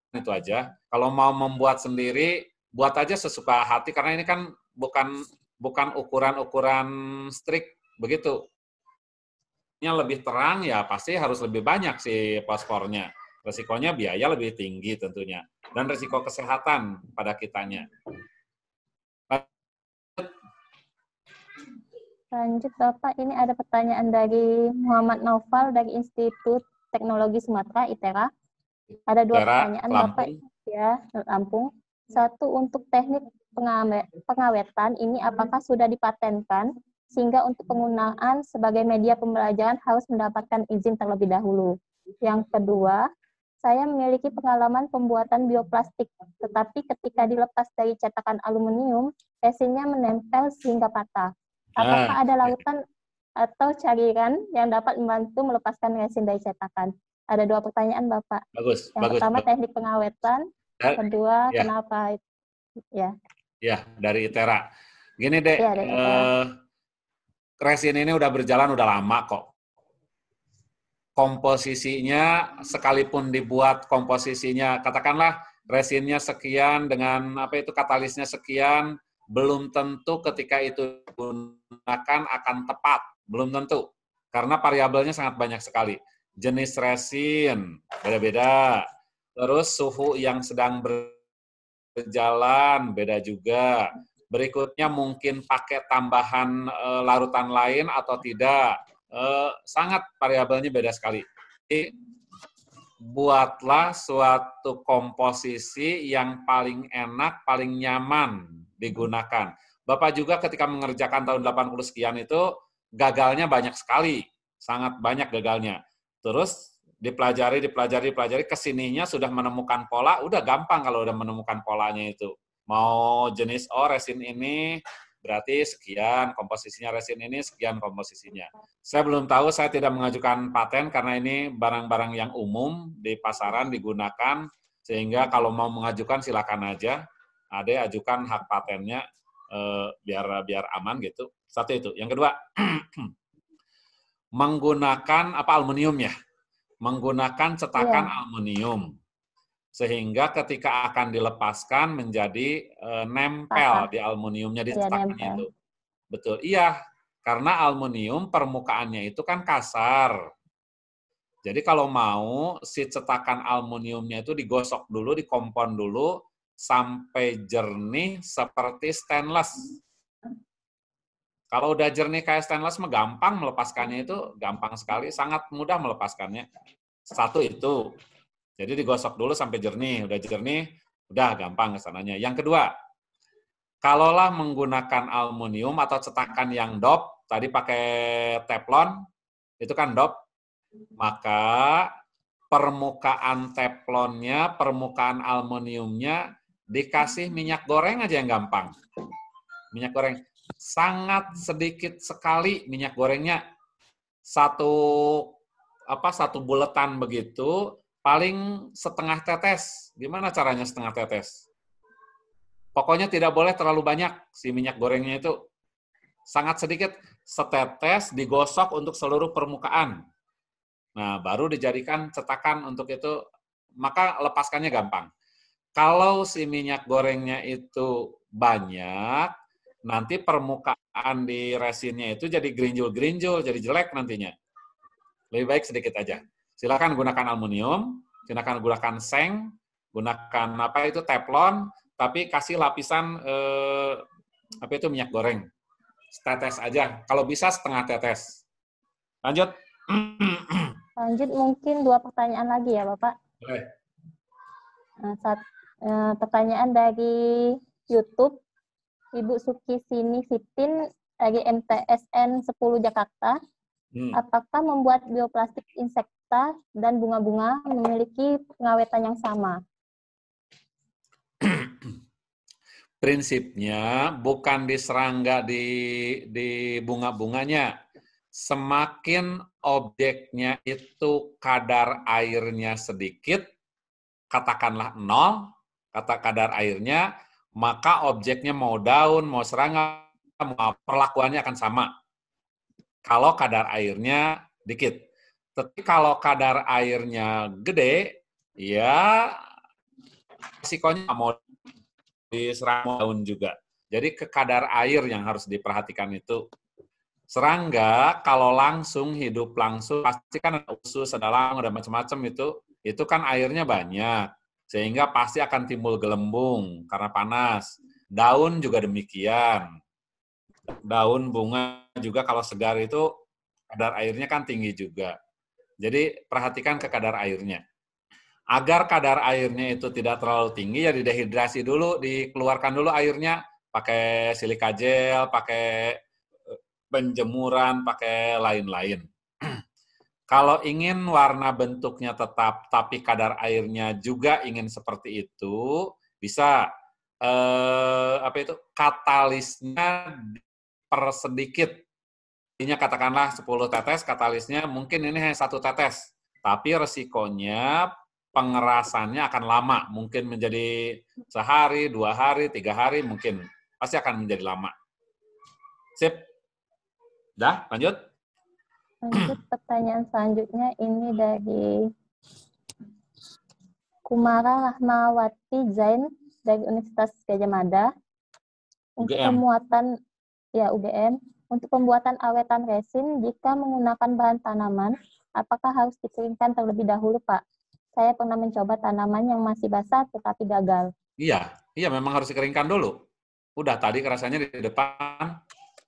itu aja. Kalau mau membuat sendiri, buat aja sesuka hati, karena ini kan bukan ukuran strict begitu. Yang lebih terang ya pasti harus lebih banyak si fosfornya. Resikonya biaya lebih tinggi tentunya, dan resiko kesehatan pada kitanya. Lanjut Bapak, ini ada pertanyaan dari Muhammad Naufal dari Institut Teknologi Sumatera, ITERA. Ada dua pertanyaan Bapak, ya, Lampung. Satu, untuk teknik pengawetan ini apakah sudah dipatenkan, sehingga untuk penggunaan sebagai media pembelajaran harus mendapatkan izin terlebih dahulu. Yang kedua, saya memiliki pengalaman pembuatan bioplastik, tetapi ketika dilepas dari cetakan aluminium, resinnya menempel sehingga patah. Apakah ada larutan atau cairan yang dapat membantu melepaskan resin dari cetakan? Ada dua pertanyaan Bapak. Yang pertama teknik pengawetan, kedua kenapa? Ya, dari ITERA. Gini Dek, resin ini udah berjalan udah lama kok. Komposisinya, sekalipun dibuat komposisinya, katakanlah resinnya sekian dengan apa itu katalisnya sekian, belum tentu ketika itu digunakan akan tepat, belum tentu. Karena variabelnya sangat banyak sekali. Jenis resin beda-beda. Terus suhu yang sedang berjalan beda juga. Berikutnya mungkin pakai tambahan larutan lain atau tidak. Sangat variabelnya beda sekali. Jadi, buatlah suatu komposisi yang paling enak, paling nyaman digunakan. Bapak juga ketika mengerjakan tahun 80 sekian itu gagalnya banyak sekali, sangat banyak gagalnya. Terus dipelajari, kesininya sudah menemukan pola, udah gampang kalau udah menemukan polanya itu. Mau jenis resin ini, berarti sekian komposisinya resin ini, sekian komposisinya. Saya belum tahu, saya tidak mengajukan paten karena ini barang-barang yang umum di pasaran digunakan, sehingga kalau mau mengajukan silakan aja. Ada ajukan hak patennya biar aman gitu. Satu itu. Yang kedua, menggunakan aluminium ya. Menggunakan cetakan aluminium. Sehingga ketika akan dilepaskan menjadi nempel di aluminiumnya di cetakannya itu. Betul. Iya, karena aluminium permukaannya itu kan kasar. Jadi kalau mau si cetakan aluminiumnya itu digosok dulu, dikompon dulu sampai jernih seperti stainless. Kalau udah jernih kayak stainless mah gampang melepaskannya itu, gampang sekali, sangat mudah melepaskannya. Satu itu. Jadi digosok dulu sampai jernih, udah jernih, udah gampang kesananya. Yang kedua, kalaulah menggunakan aluminium atau cetakan yang dop, tadi pakai teflon, itu kan dop, maka permukaan teflonnya, permukaan aluminiumnya dikasih minyak goreng aja yang gampang. Minyak goreng. Sangat sedikit sekali minyak gorengnya. Satu buletan begitu, paling setengah tetes. Gimana caranya setengah tetes? Pokoknya tidak boleh terlalu banyak si minyak gorengnya itu. Sangat sedikit, setetes digosok untuk seluruh permukaan. Nah, baru dijadikan cetakan untuk itu, maka lepaskannya gampang. Kalau si minyak gorengnya itu banyak, nanti permukaan di resinnya itu jadi gerinjul-gerinjul, jadi jelek nantinya. Lebih baik sedikit aja. Silakan gunakan aluminium, silakan gunakan seng, gunakan teflon, tapi kasih lapisan minyak goreng. Setetes aja. Kalau bisa setengah tetes. Lanjut. Lanjut mungkin 2 pertanyaan lagi ya Bapak. Boleh. Pertanyaan dari YouTube, Ibu Suki Sini Fitin dari MTSN 10 Jakarta. Apakah membuat bioplastik insekta dan bunga-bunga memiliki pengawetan yang sama? Prinsipnya bukan di serangga di bunga-bunganya. Semakin objeknya itu kadar airnya sedikit, katakanlah 0, kadar airnya, maka objeknya mau daun, mau serangga, perlakuannya akan sama. Kalau kadar airnya dikit. Tapi kalau kadar airnya gede, ya risikonya mau diserang daun juga. Jadi ke kadar air yang harus diperhatikan itu. Serangga kalau langsung hidup langsung pasti kan ada usus, ada elang, ada macam-macam itu kan airnya banyak sehingga pasti akan timbul gelembung karena panas. Daun juga demikian. Daun bunga juga kalau segar itu kadar airnya kan tinggi juga. Jadi perhatikan ke kadar airnya. Agar kadar airnya itu tidak terlalu tinggi ya didehidrasi dulu, dikeluarkan dulu airnya pakai silika gel, pakai penjemuran, pakai lain-lain. Kalau ingin warna bentuknya tetap, tapi kadar airnya juga ingin seperti itu, bisa katalisnya persedikit. Ini katakanlah 10 tetes, katalisnya mungkin ini hanya 1 tetes, tapi resikonya pengerasannya akan lama, mungkin menjadi sehari, 2 hari, 3 hari, mungkin pasti akan menjadi lama. Sip. Dah, lanjut. Lanjut pertanyaan selanjutnya ini dari Kumara Rahmawati Zain dari Universitas Gadjah Mada. Untuk UGM. pembuatan UGM, untuk pembuatan awetan resin jika menggunakan bahan tanaman, apakah harus dikeringkan terlebih dahulu, Pak? Saya pernah mencoba tanaman yang masih basah tetapi gagal. Iya, memang harus dikeringkan dulu. Udah tadi kerasanya di depan,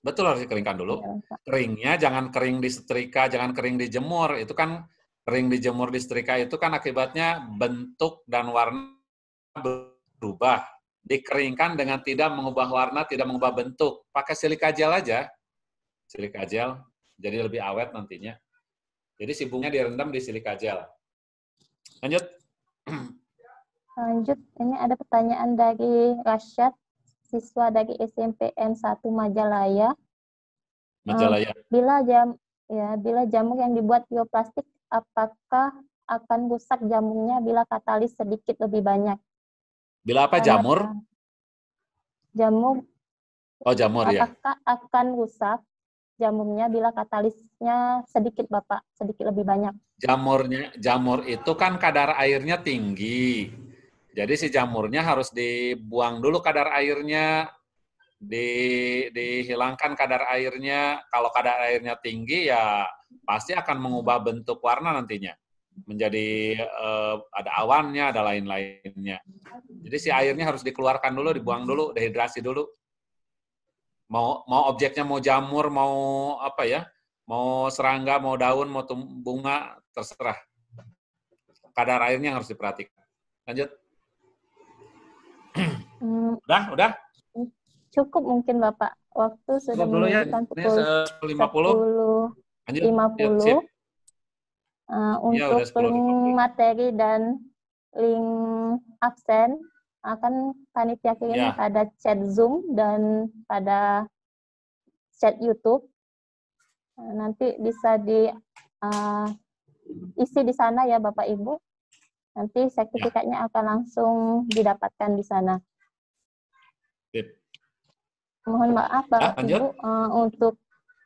betul harus dikeringkan dulu. Ya, Pak. Keringnya jangan kering disetrika, jangan kering dijemur. Itu kan kering dijemur disetrika itu kan akibatnya bentuk dan warna berubah. Dikeringkan dengan tidak mengubah warna, tidak mengubah bentuk. Pakai silika gel aja. Silika gel, jadi lebih awet nantinya. Jadi si bunga direndam di silika gel. Lanjut. Lanjut, ini ada pertanyaan dari Rasyad, siswa dari SMP N1 Majalaya. Majalaya. Bila jamur yang dibuat bioplastik, apakah akan rusak jamurnya bila katalis sedikit lebih banyak? Bila apa, jamur? Jamur. Oh, jamur ya. Apakah akan rusak jamurnya bila katalisnya sedikit, Bapak, sedikit lebih banyak? Jamur itu kan kadar airnya tinggi. Jadi si jamurnya harus dibuang dulu kadar airnya, dihilangkan kadar airnya. Kalau kadar airnya tinggi ya pasti akan mengubah bentuk warna nantinya. Menjadi ada awannya, ada lain-lainnya. Jadi si airnya harus dikeluarkan dulu, dibuang dulu, dehidrasi dulu. Mau objeknya mau jamur, mau apa ya? Mau serangga, mau daun, mau bunga, terserah. Kadar airnya harus diperhatikan. Lanjut. Udah? Cukup mungkin, Bapak. Waktu sudah menunjukkan pukul 10.50. Untuk link materi dan link absen akan panitia kirim pada chat Zoom dan pada chat YouTube. Nanti bisa diisi di sana ya Bapak Ibu. Nanti sertifikatnya akan langsung didapatkan di sana. Mohon maaf Bapak Ibu, untuk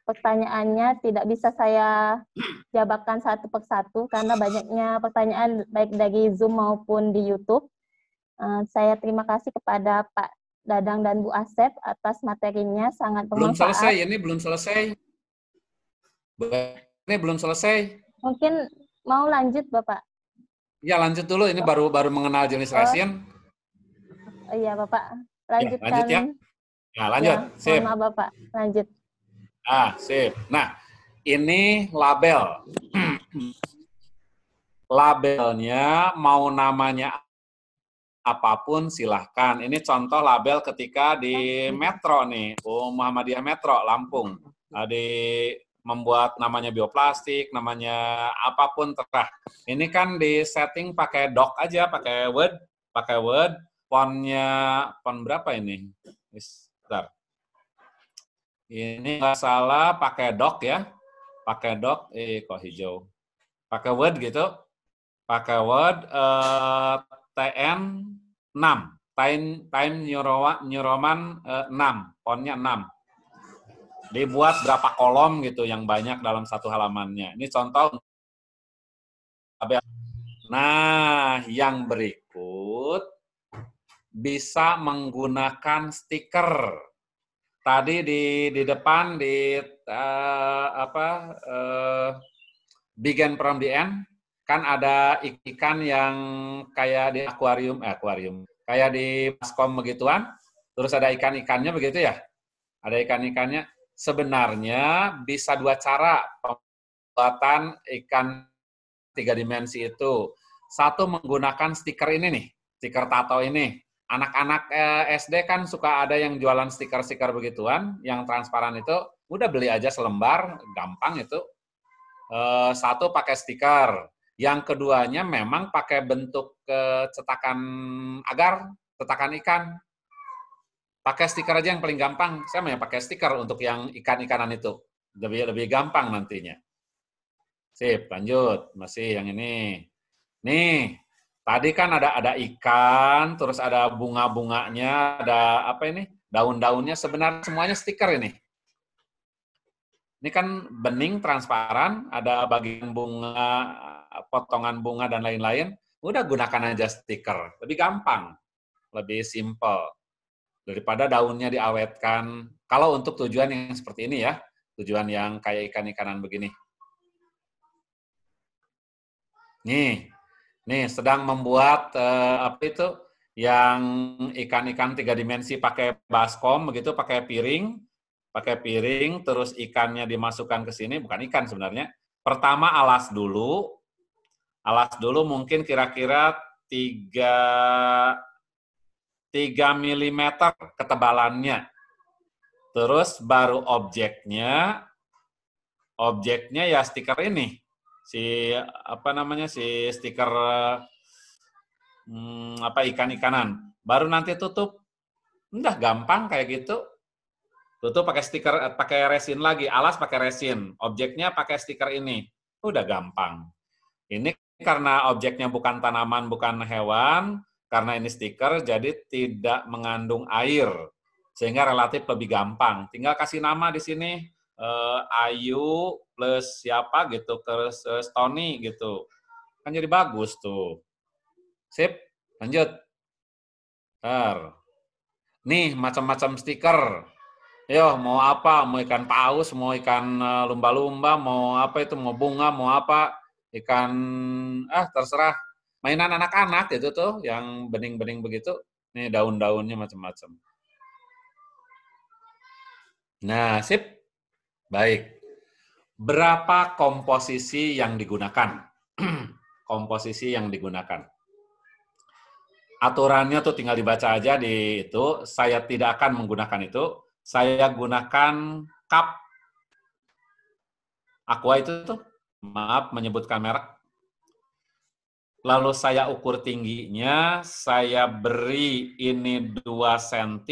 pertanyaannya tidak bisa saya jabarkan satu persatu karena banyaknya pertanyaan baik dari Zoom maupun di YouTube. Saya terima kasih kepada Pak Dadang dan Bu Asep atas materinya, sangat bermanfaat. Ini belum selesai. Mungkin mau lanjut, Bapak? Ya, lanjut dulu. Ini baru mengenal jenis resin. Iya, Bapak. Lanjutkan. Lanjut ya. Ya, lanjut. Ya, sip. Mohon maaf, Bapak. Lanjut. Sip. Nah, ini label. Labelnya mau namanya apapun silahkan. Ini contoh label ketika di Metro nih, Muhammadiyah Metro, Lampung. Membuat namanya bioplastik, namanya apapun terserah. Ini kan di setting pakai doc aja, pakai Word. Font berapa ini? Bentar. Ini nggak salah pakai doc ya. Pakai doc, kok hijau. Pakai Word gitu. Pakai Word TN 6. Time New Roman 6. Fontnya 6. Dibuat berapa kolom gitu yang banyak dalam satu halamannya. Ini contoh. Nah, yang berikut bisa menggunakan stiker. Tadi di depan begin from the end kan ada ikan yang kayak di akuarium, kayak di baskom begituan, terus ada ikan-ikannya begitu ya, ada ikan-ikannya. Sebenarnya bisa dua cara pembuatan ikan 3 dimensi itu. Satu menggunakan stiker ini nih, stiker tato ini. Anak-anak SD kan suka ada yang jualan stiker-stiker begituan, yang transparan itu, udah beli aja selembar, gampang itu. Satu pakai stiker. Yang keduanya memang pakai bentuk cetakan agar, cetakan ikan. Pakai stiker aja yang paling gampang. Saya mau pakai stiker untuk yang ikan-ikanan itu. Lebih gampang nantinya. Sip, lanjut. Masih yang ini. Nih, tadi kan ada ikan, terus ada bunga-bunganya, ada apa ini? Daun-daunnya, sebenarnya semuanya stiker ini. Ini kan bening, transparan, ada bagian bunga, potongan bunga, dan lain-lain. Udah gunakan aja stiker, lebih gampang, lebih simple daripada daunnya diawetkan. Kalau untuk tujuan yang seperti ini ya, tujuan yang kayak ikan-ikanan begini. Nih sedang membuat apa itu yang ikan-ikan 3 dimensi pakai baskom begitu, pakai piring, terus ikannya dimasukkan ke sini, bukan ikan sebenarnya. Pertama alas dulu mungkin kira-kira 3 mm ketebalannya. Terus baru objeknya ya stiker ini. Si stiker ikan-ikanan. Baru nanti tutup. Udah gampang kayak gitu. Tutup pakai stiker, pakai resin lagi, alas pakai resin, objeknya pakai stiker ini. Udah gampang. Ini karena objeknya bukan tanaman, bukan hewan, karena ini stiker, jadi tidak mengandung air, sehingga relatif lebih gampang. Tinggal kasih nama di sini, Ayu plus siapa gitu, terus Tony gitu. Kan jadi bagus tuh. Sip, lanjut. Nih, macam-macam stiker. Yo, mau apa? Mau ikan paus, mau ikan lumba-lumba, mau apa itu, mau bunga, mau apa? Ikan, terserah. Mainan anak-anak itu tuh, yang bening-bening begitu. Nih daun-daunnya macam-macam. Nah, sip. Baik. Berapa komposisi yang digunakan? Komposisi yang digunakan. Aturannya tuh tinggal dibaca aja di itu. Saya tidak akan menggunakan itu. Saya gunakan cup. Aqua itu tuh, maaf menyebutkan merek. Lalu saya ukur tingginya, saya beri ini 2 cm,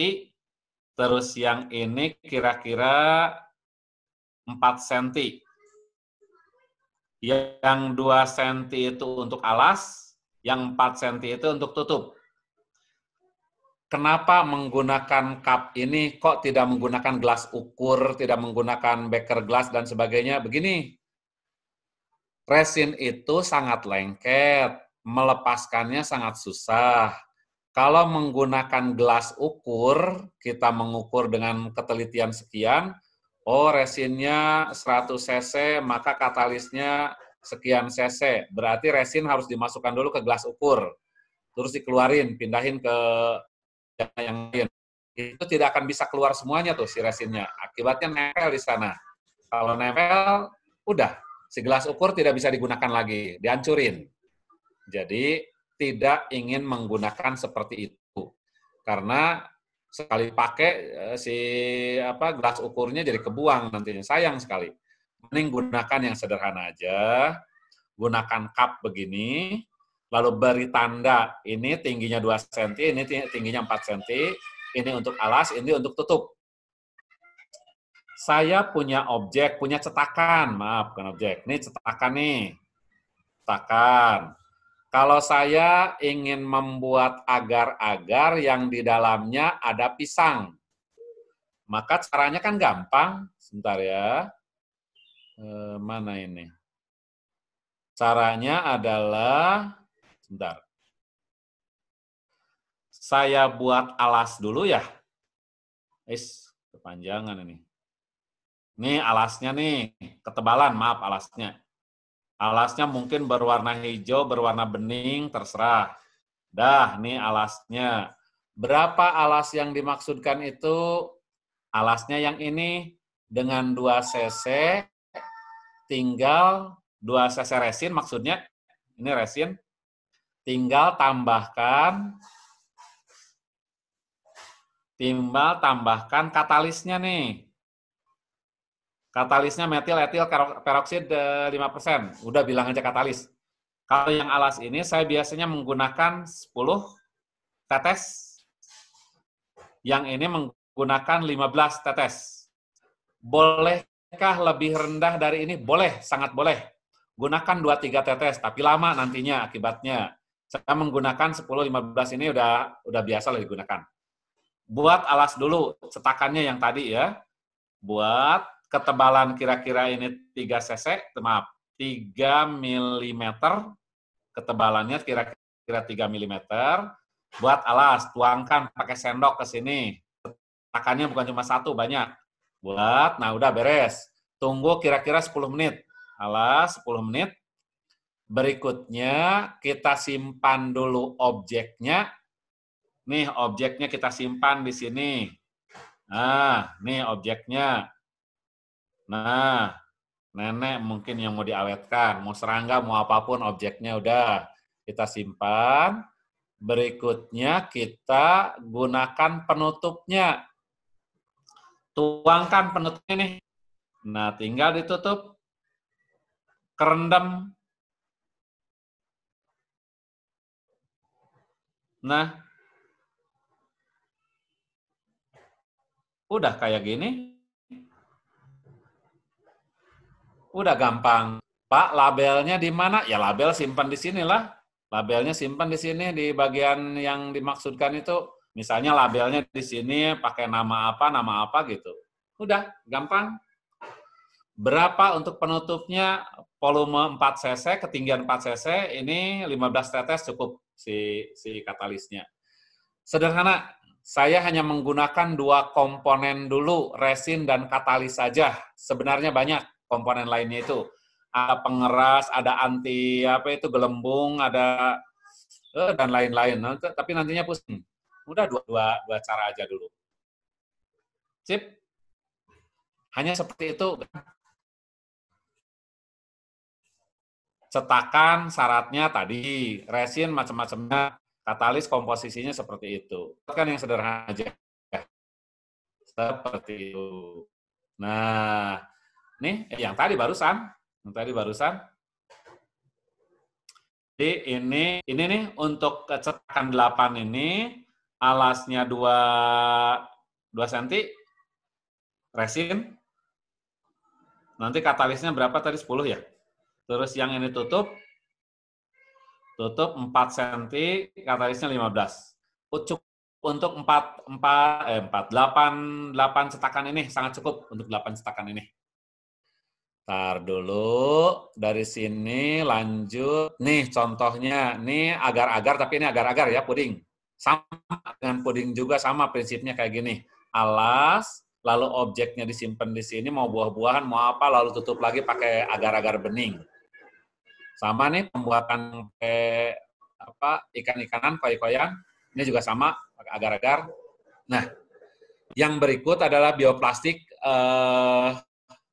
terus yang ini kira-kira 4 cm. Yang 2 cm itu untuk alas, yang 4 cm itu untuk tutup. Kenapa menggunakan cup ini, kok tidak menggunakan gelas ukur, tidak menggunakan beker gelas, dan sebagainya? Begini, resin itu sangat lengket, melepaskannya sangat susah. Kalau menggunakan gelas ukur, kita mengukur dengan ketelitian sekian, resinnya 100 cc, maka katalisnya sekian cc. Berarti resin harus dimasukkan dulu ke gelas ukur, terus dikeluarin, pindahin ke yang lain. Itu tidak akan bisa keluar semuanya tuh si resinnya. Akibatnya nempel di sana. Kalau nempel, udah. Si gelas ukur tidak bisa digunakan lagi, dihancurin. Jadi tidak ingin menggunakan seperti itu. Karena sekali pakai gelas ukurnya jadi kebuang nantinya. Sayang sekali. Mending gunakan yang sederhana aja. Gunakan cup begini, lalu beri tanda, ini tingginya 2 cm, ini tingginya 4 cm, ini untuk alas, ini untuk tutup. Saya punya objek, punya cetakan, maaf, bukan objek. Ini cetakan nih, cetakan. Kalau saya ingin membuat agar-agar yang di dalamnya ada pisang, maka caranya kan gampang. Sebentar ya, mana ini? Caranya adalah, sebentar. Saya buat alas dulu ya. Kepanjangan ini. Ini alasnya nih, ketebalan, maaf alasnya. Alasnya mungkin berwarna hijau, berwarna bening, terserah. Dah, nih alasnya. Berapa alas yang dimaksudkan itu? Alasnya yang ini dengan 2 cc, tinggal 2 cc resin maksudnya. Ini resin. Tinggal tambahkan katalisnya nih. Katalisnya metil etil peroksida 5%. Udah bilang aja katalis. Kalau yang alas ini saya biasanya menggunakan 10 tetes. Yang ini menggunakan 15 tetes. Bolehkah lebih rendah dari ini? Boleh, sangat boleh. Gunakan 2-3 tetes, tapi lama nantinya akibatnya. Saya menggunakan 10-15 ini udah biasa lah digunakan. Buat alas dulu, cetakannya yang tadi ya. Buat ketebalan kira-kira ini 3 cc, maaf, 3 mm, ketebalannya kira-kira kira 3 mm. Buat alas, tuangkan pakai sendok ke sini. Cetakannya bukan cuma satu, banyak. Buat, nah udah beres. Tunggu kira-kira 10 menit. Alas 10 menit. Berikutnya kita simpan dulu objeknya. Nih objeknya kita simpan di sini. Nah, nih objeknya. Nah, nenek mungkin yang mau diawetkan, mau serangga, mau apapun objeknya udah kita simpan. Berikutnya kita gunakan penutupnya. Tuangkan penutupnya nih. Nah, tinggal ditutup. Kerendam. Nah, udah kayak gini. Udah gampang. Pak, labelnya di mana? Ya label simpan di sinilah. Labelnya simpan di sini di bagian yang dimaksudkan itu. Misalnya labelnya di sini pakai nama apa gitu. Udah, gampang. Berapa untuk penutupnya? Volume 4 cc, ketinggian 4 cc, ini 15 tetes cukup si katalisnya. Sederhana, saya hanya menggunakan 2 komponen dulu, resin dan katalis saja. Sebenarnya banyak komponen lainnya itu. Ada pengeras, ada anti gelembung, ada dan lain-lain. Tapi nantinya pusing. Udah dua cara aja dulu. Sip. Hanya seperti itu. Cetakan syaratnya tadi, resin macam-macamnya, katalis komposisinya seperti itu. Kan yang sederhana aja. Seperti itu. Nah, nih yang tadi barusan. Jadi ini nih untuk cetakan 8 ini, alasnya 2 cm, resin. Nanti katalisnya berapa tadi? 10 ya? Terus yang ini tutup 4 cm, katalisnya 15. Untuk 8 cetakan ini sangat cukup untuk 8 cetakan ini. Ntar dulu, dari sini lanjut. Nih contohnya, nih agar-agar, tapi ini agar-agar ya puding. Sama dengan puding juga sama prinsipnya kayak gini. Alas, lalu objeknya disimpan di sini, mau buah-buahan, mau apa, lalu tutup lagi pakai agar-agar bening. Sama nih pembuatan ikan-ikanan, koi-koyan, ini juga sama, pakai agar-agar. Nah, yang berikut adalah bioplastik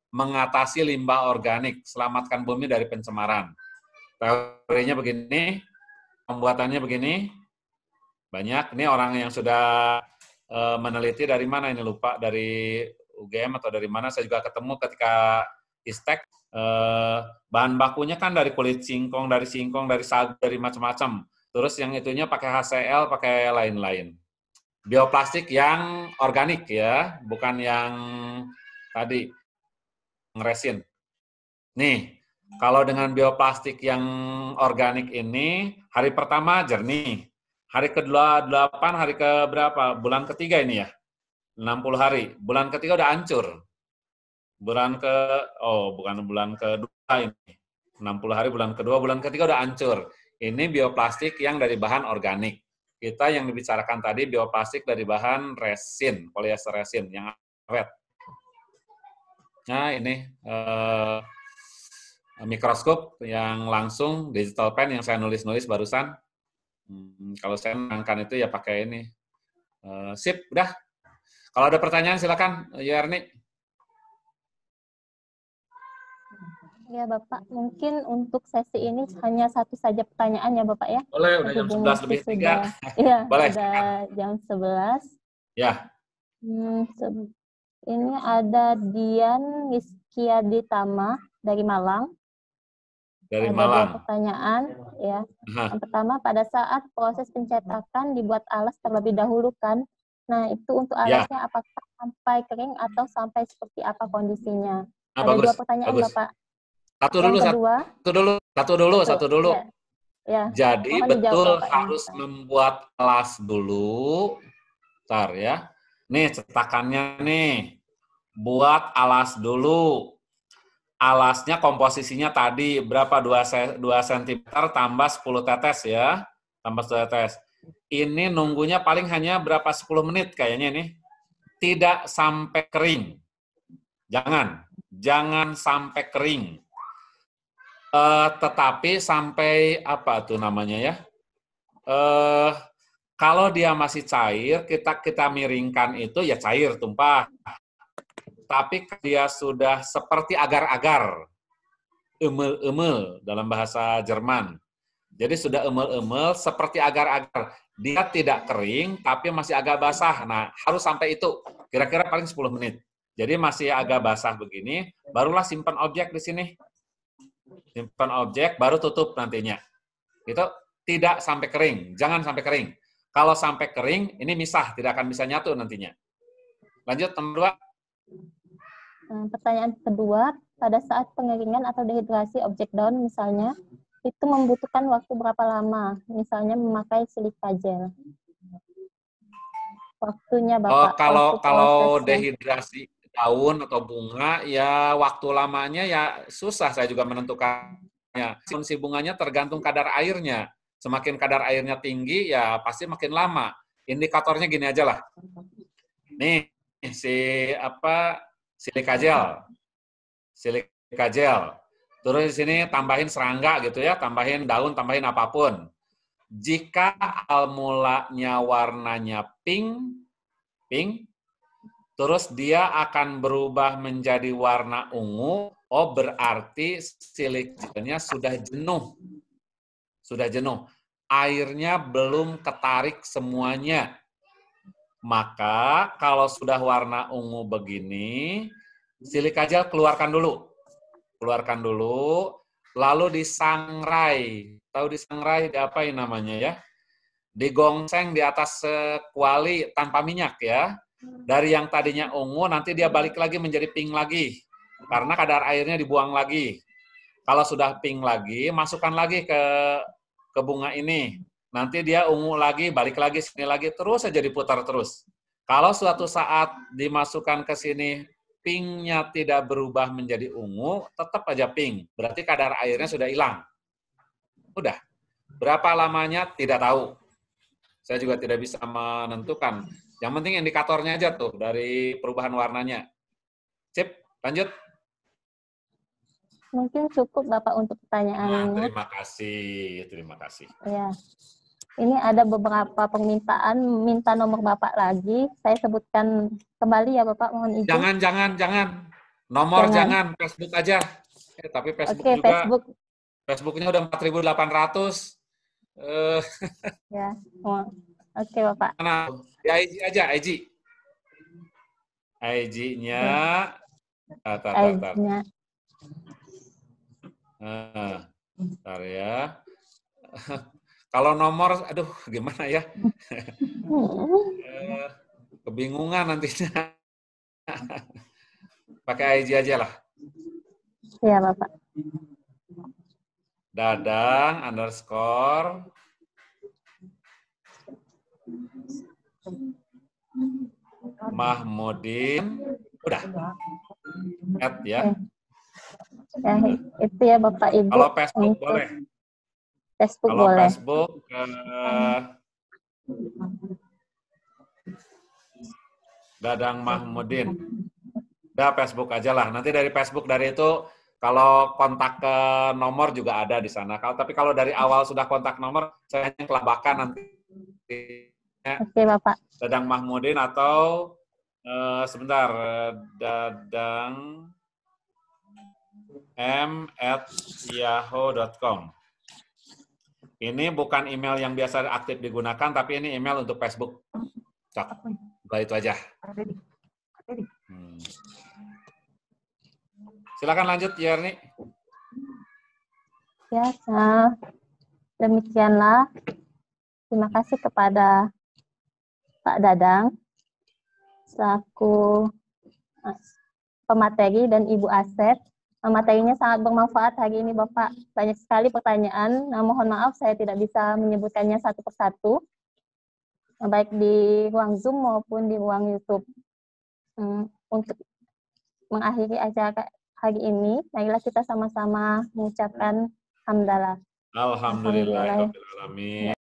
mengatasi limbah organik, selamatkan bumi dari pencemaran. Teorinya begini, pembuatannya begini, banyak. Ini orang yang sudah meneliti dari mana ini lupa, dari UGM atau dari mana, saya juga ketemu ketika istek. Bahan bakunya kan dari kulit singkong, dari sagu, dari macam-macam. Terus yang itunya pakai HCl, pakai lain-lain. Bioplastik yang organik ya, bukan yang tadi resin. Nih, kalau dengan bioplastik yang organik ini, hari pertama jernih. Hari ke-8, hari ke berapa? Bulan ketiga ini ya? 60 hari. Bulan ketiga udah hancur. Bulan kedua ini. 60 hari bulan kedua, bulan ketiga udah hancur. Ini bioplastik yang dari bahan organik. Kita yang dibicarakan tadi bioplastik dari bahan resin, polyester resin yang awet. Nah, ini mikroskop yang langsung digital pen yang saya nulis-nulis barusan. Kalau saya mengangkat itu ya pakai ini. Sip, udah. Kalau ada pertanyaan silakan, Yerni. Ya Bapak, mungkin untuk sesi ini hanya satu saja pertanyaan ya Bapak ya. Boleh, udah jam 11 lebih 3. Iya, boleh. Sudah jam 11. Ya. Ini ada Dian Rizkyaditama dari Malang. Dari ada Malang. 2 pertanyaan ya. Yang pertama, pada saat proses pencetakan dibuat alas terlebih dahulu kan. Nah, itu untuk alasnya apakah sampai kering atau sampai seperti apa kondisinya? Ada bagus, 2 pertanyaan bagus. Bapak. Satu dulu. Ya. Jadi betul harus membuat alas dulu. Bentar ya. Nih cetakannya nih. Buat alas dulu. Alasnya komposisinya tadi berapa? 2 cm tambah 10 tetes ya. Tambah sudah tes. Ini nunggunya paling hanya berapa 10 menit kayaknya nih. Tidak sampai kering. Jangan sampai kering. Tetapi sampai apa tuh namanya ya? Kalau dia masih cair, kita miringkan itu ya cair, tumpah. Tapi dia sudah seperti agar-agar, emel-emel dalam bahasa Jerman. Jadi sudah emel-emel seperti agar-agar. Dia tidak kering, tapi masih agak basah. Nah, harus sampai itu. Kira-kira paling 10 menit. Jadi masih agak basah begini, barulah simpan objek di sini. Simpan objek, baru tutup nantinya. Itu tidak sampai kering. Jangan sampai kering. Kalau sampai kering, ini misah. Tidak akan bisa nyatu nantinya. Lanjut, nomor 2. Pertanyaan kedua, pada saat pengeringan atau dehidrasi objek daun misalnya, itu membutuhkan waktu berapa lama? Misalnya memakai silika gel. Waktunya Bapak. Kalau dehidrasi daun atau bunga, ya waktu lamanya ya susah saya juga menentukannya. Si bunganya tergantung kadar airnya. Semakin kadar airnya tinggi, ya pasti makin lama. Indikatornya gini aja lah. Nih, silika gel. Silika gel. Terus di sini tambahin serangga gitu ya, tambahin daun, tambahin apapun. Jika awal mulanya warnanya pink, terus dia akan berubah menjadi warna ungu, oh berarti silika gelnya sudah jenuh. Sudah jenuh. Airnya belum ketarik semuanya. Maka kalau sudah warna ungu begini, silika gel keluarkan dulu. Keluarkan dulu, lalu disangrai. Tahu disangrai apa ini namanya ya? Digongseng di atas kuali tanpa minyak ya. Dari yang tadinya ungu, nanti dia balik lagi menjadi pink lagi. Karena kadar airnya dibuang lagi. Kalau sudah pink lagi, masukkan lagi ke bunga ini. Nanti dia ungu lagi, balik lagi, sini lagi, terus saja diputar terus. Kalau suatu saat dimasukkan ke sini, pinknya tidak berubah menjadi ungu, tetap aja pink. Berarti kadar airnya sudah hilang. Udah. Berapa lamanya? Tidak tahu. Saya juga tidak bisa menentukan. Yang penting indikatornya aja tuh, dari perubahan warnanya. Sip, lanjut. Mungkin cukup Bapak untuk pertanyaannya. Terima kasih. Ya. Ini ada beberapa permintaan, minta nomor Bapak lagi. Saya sebutkan kembali ya Bapak, mohon izin. Jangan. Nomor jangan. Facebook aja. Tapi Facebook juga. Facebooknya udah 4.800. Ya. Oke Bapak. Mana? Di IG aja, IG. IG-nya. IG-nya. Bentar ya. Kalau nomor, aduh gimana ya? Kebingungan nantinya. Pakai IG aja lah. Iya Bapak. Dadang _ Mahmudin. Udah. Add ya. Ya, itu ya Bapak Ibu. Kalau Facebook boleh. Facebook kalau boleh. Facebook Dadang Mahmudin. Udah Facebook aja lah. Nanti dari Facebook dari itu kalau kontak ke nomor juga ada di sana. Tapi kalau dari awal sudah kontak nomor, saya hanya kelabakan nanti. Oke Bapak. Dadang Mahmudin atau sebentar, Dadang m@yahoo.com. Ini bukan email yang biasa aktif digunakan, tapi ini email untuk Facebook. Cok, itu aja. Silakan lanjut, Yerni. Ya, demikianlah. Terima kasih kepada Pak Dadang selaku pemateri dan Ibu Asep. Materinya sangat bermanfaat hari ini Bapak. Banyak sekali pertanyaan. Nah, mohon maaf saya tidak bisa menyebutkannya satu persatu. Baik di ruang Zoom maupun di ruang YouTube. Untuk mengakhiri acara hari ini, marilah kita sama-sama mengucapkan hamdalah. Alhamdulillahirabbil alamin.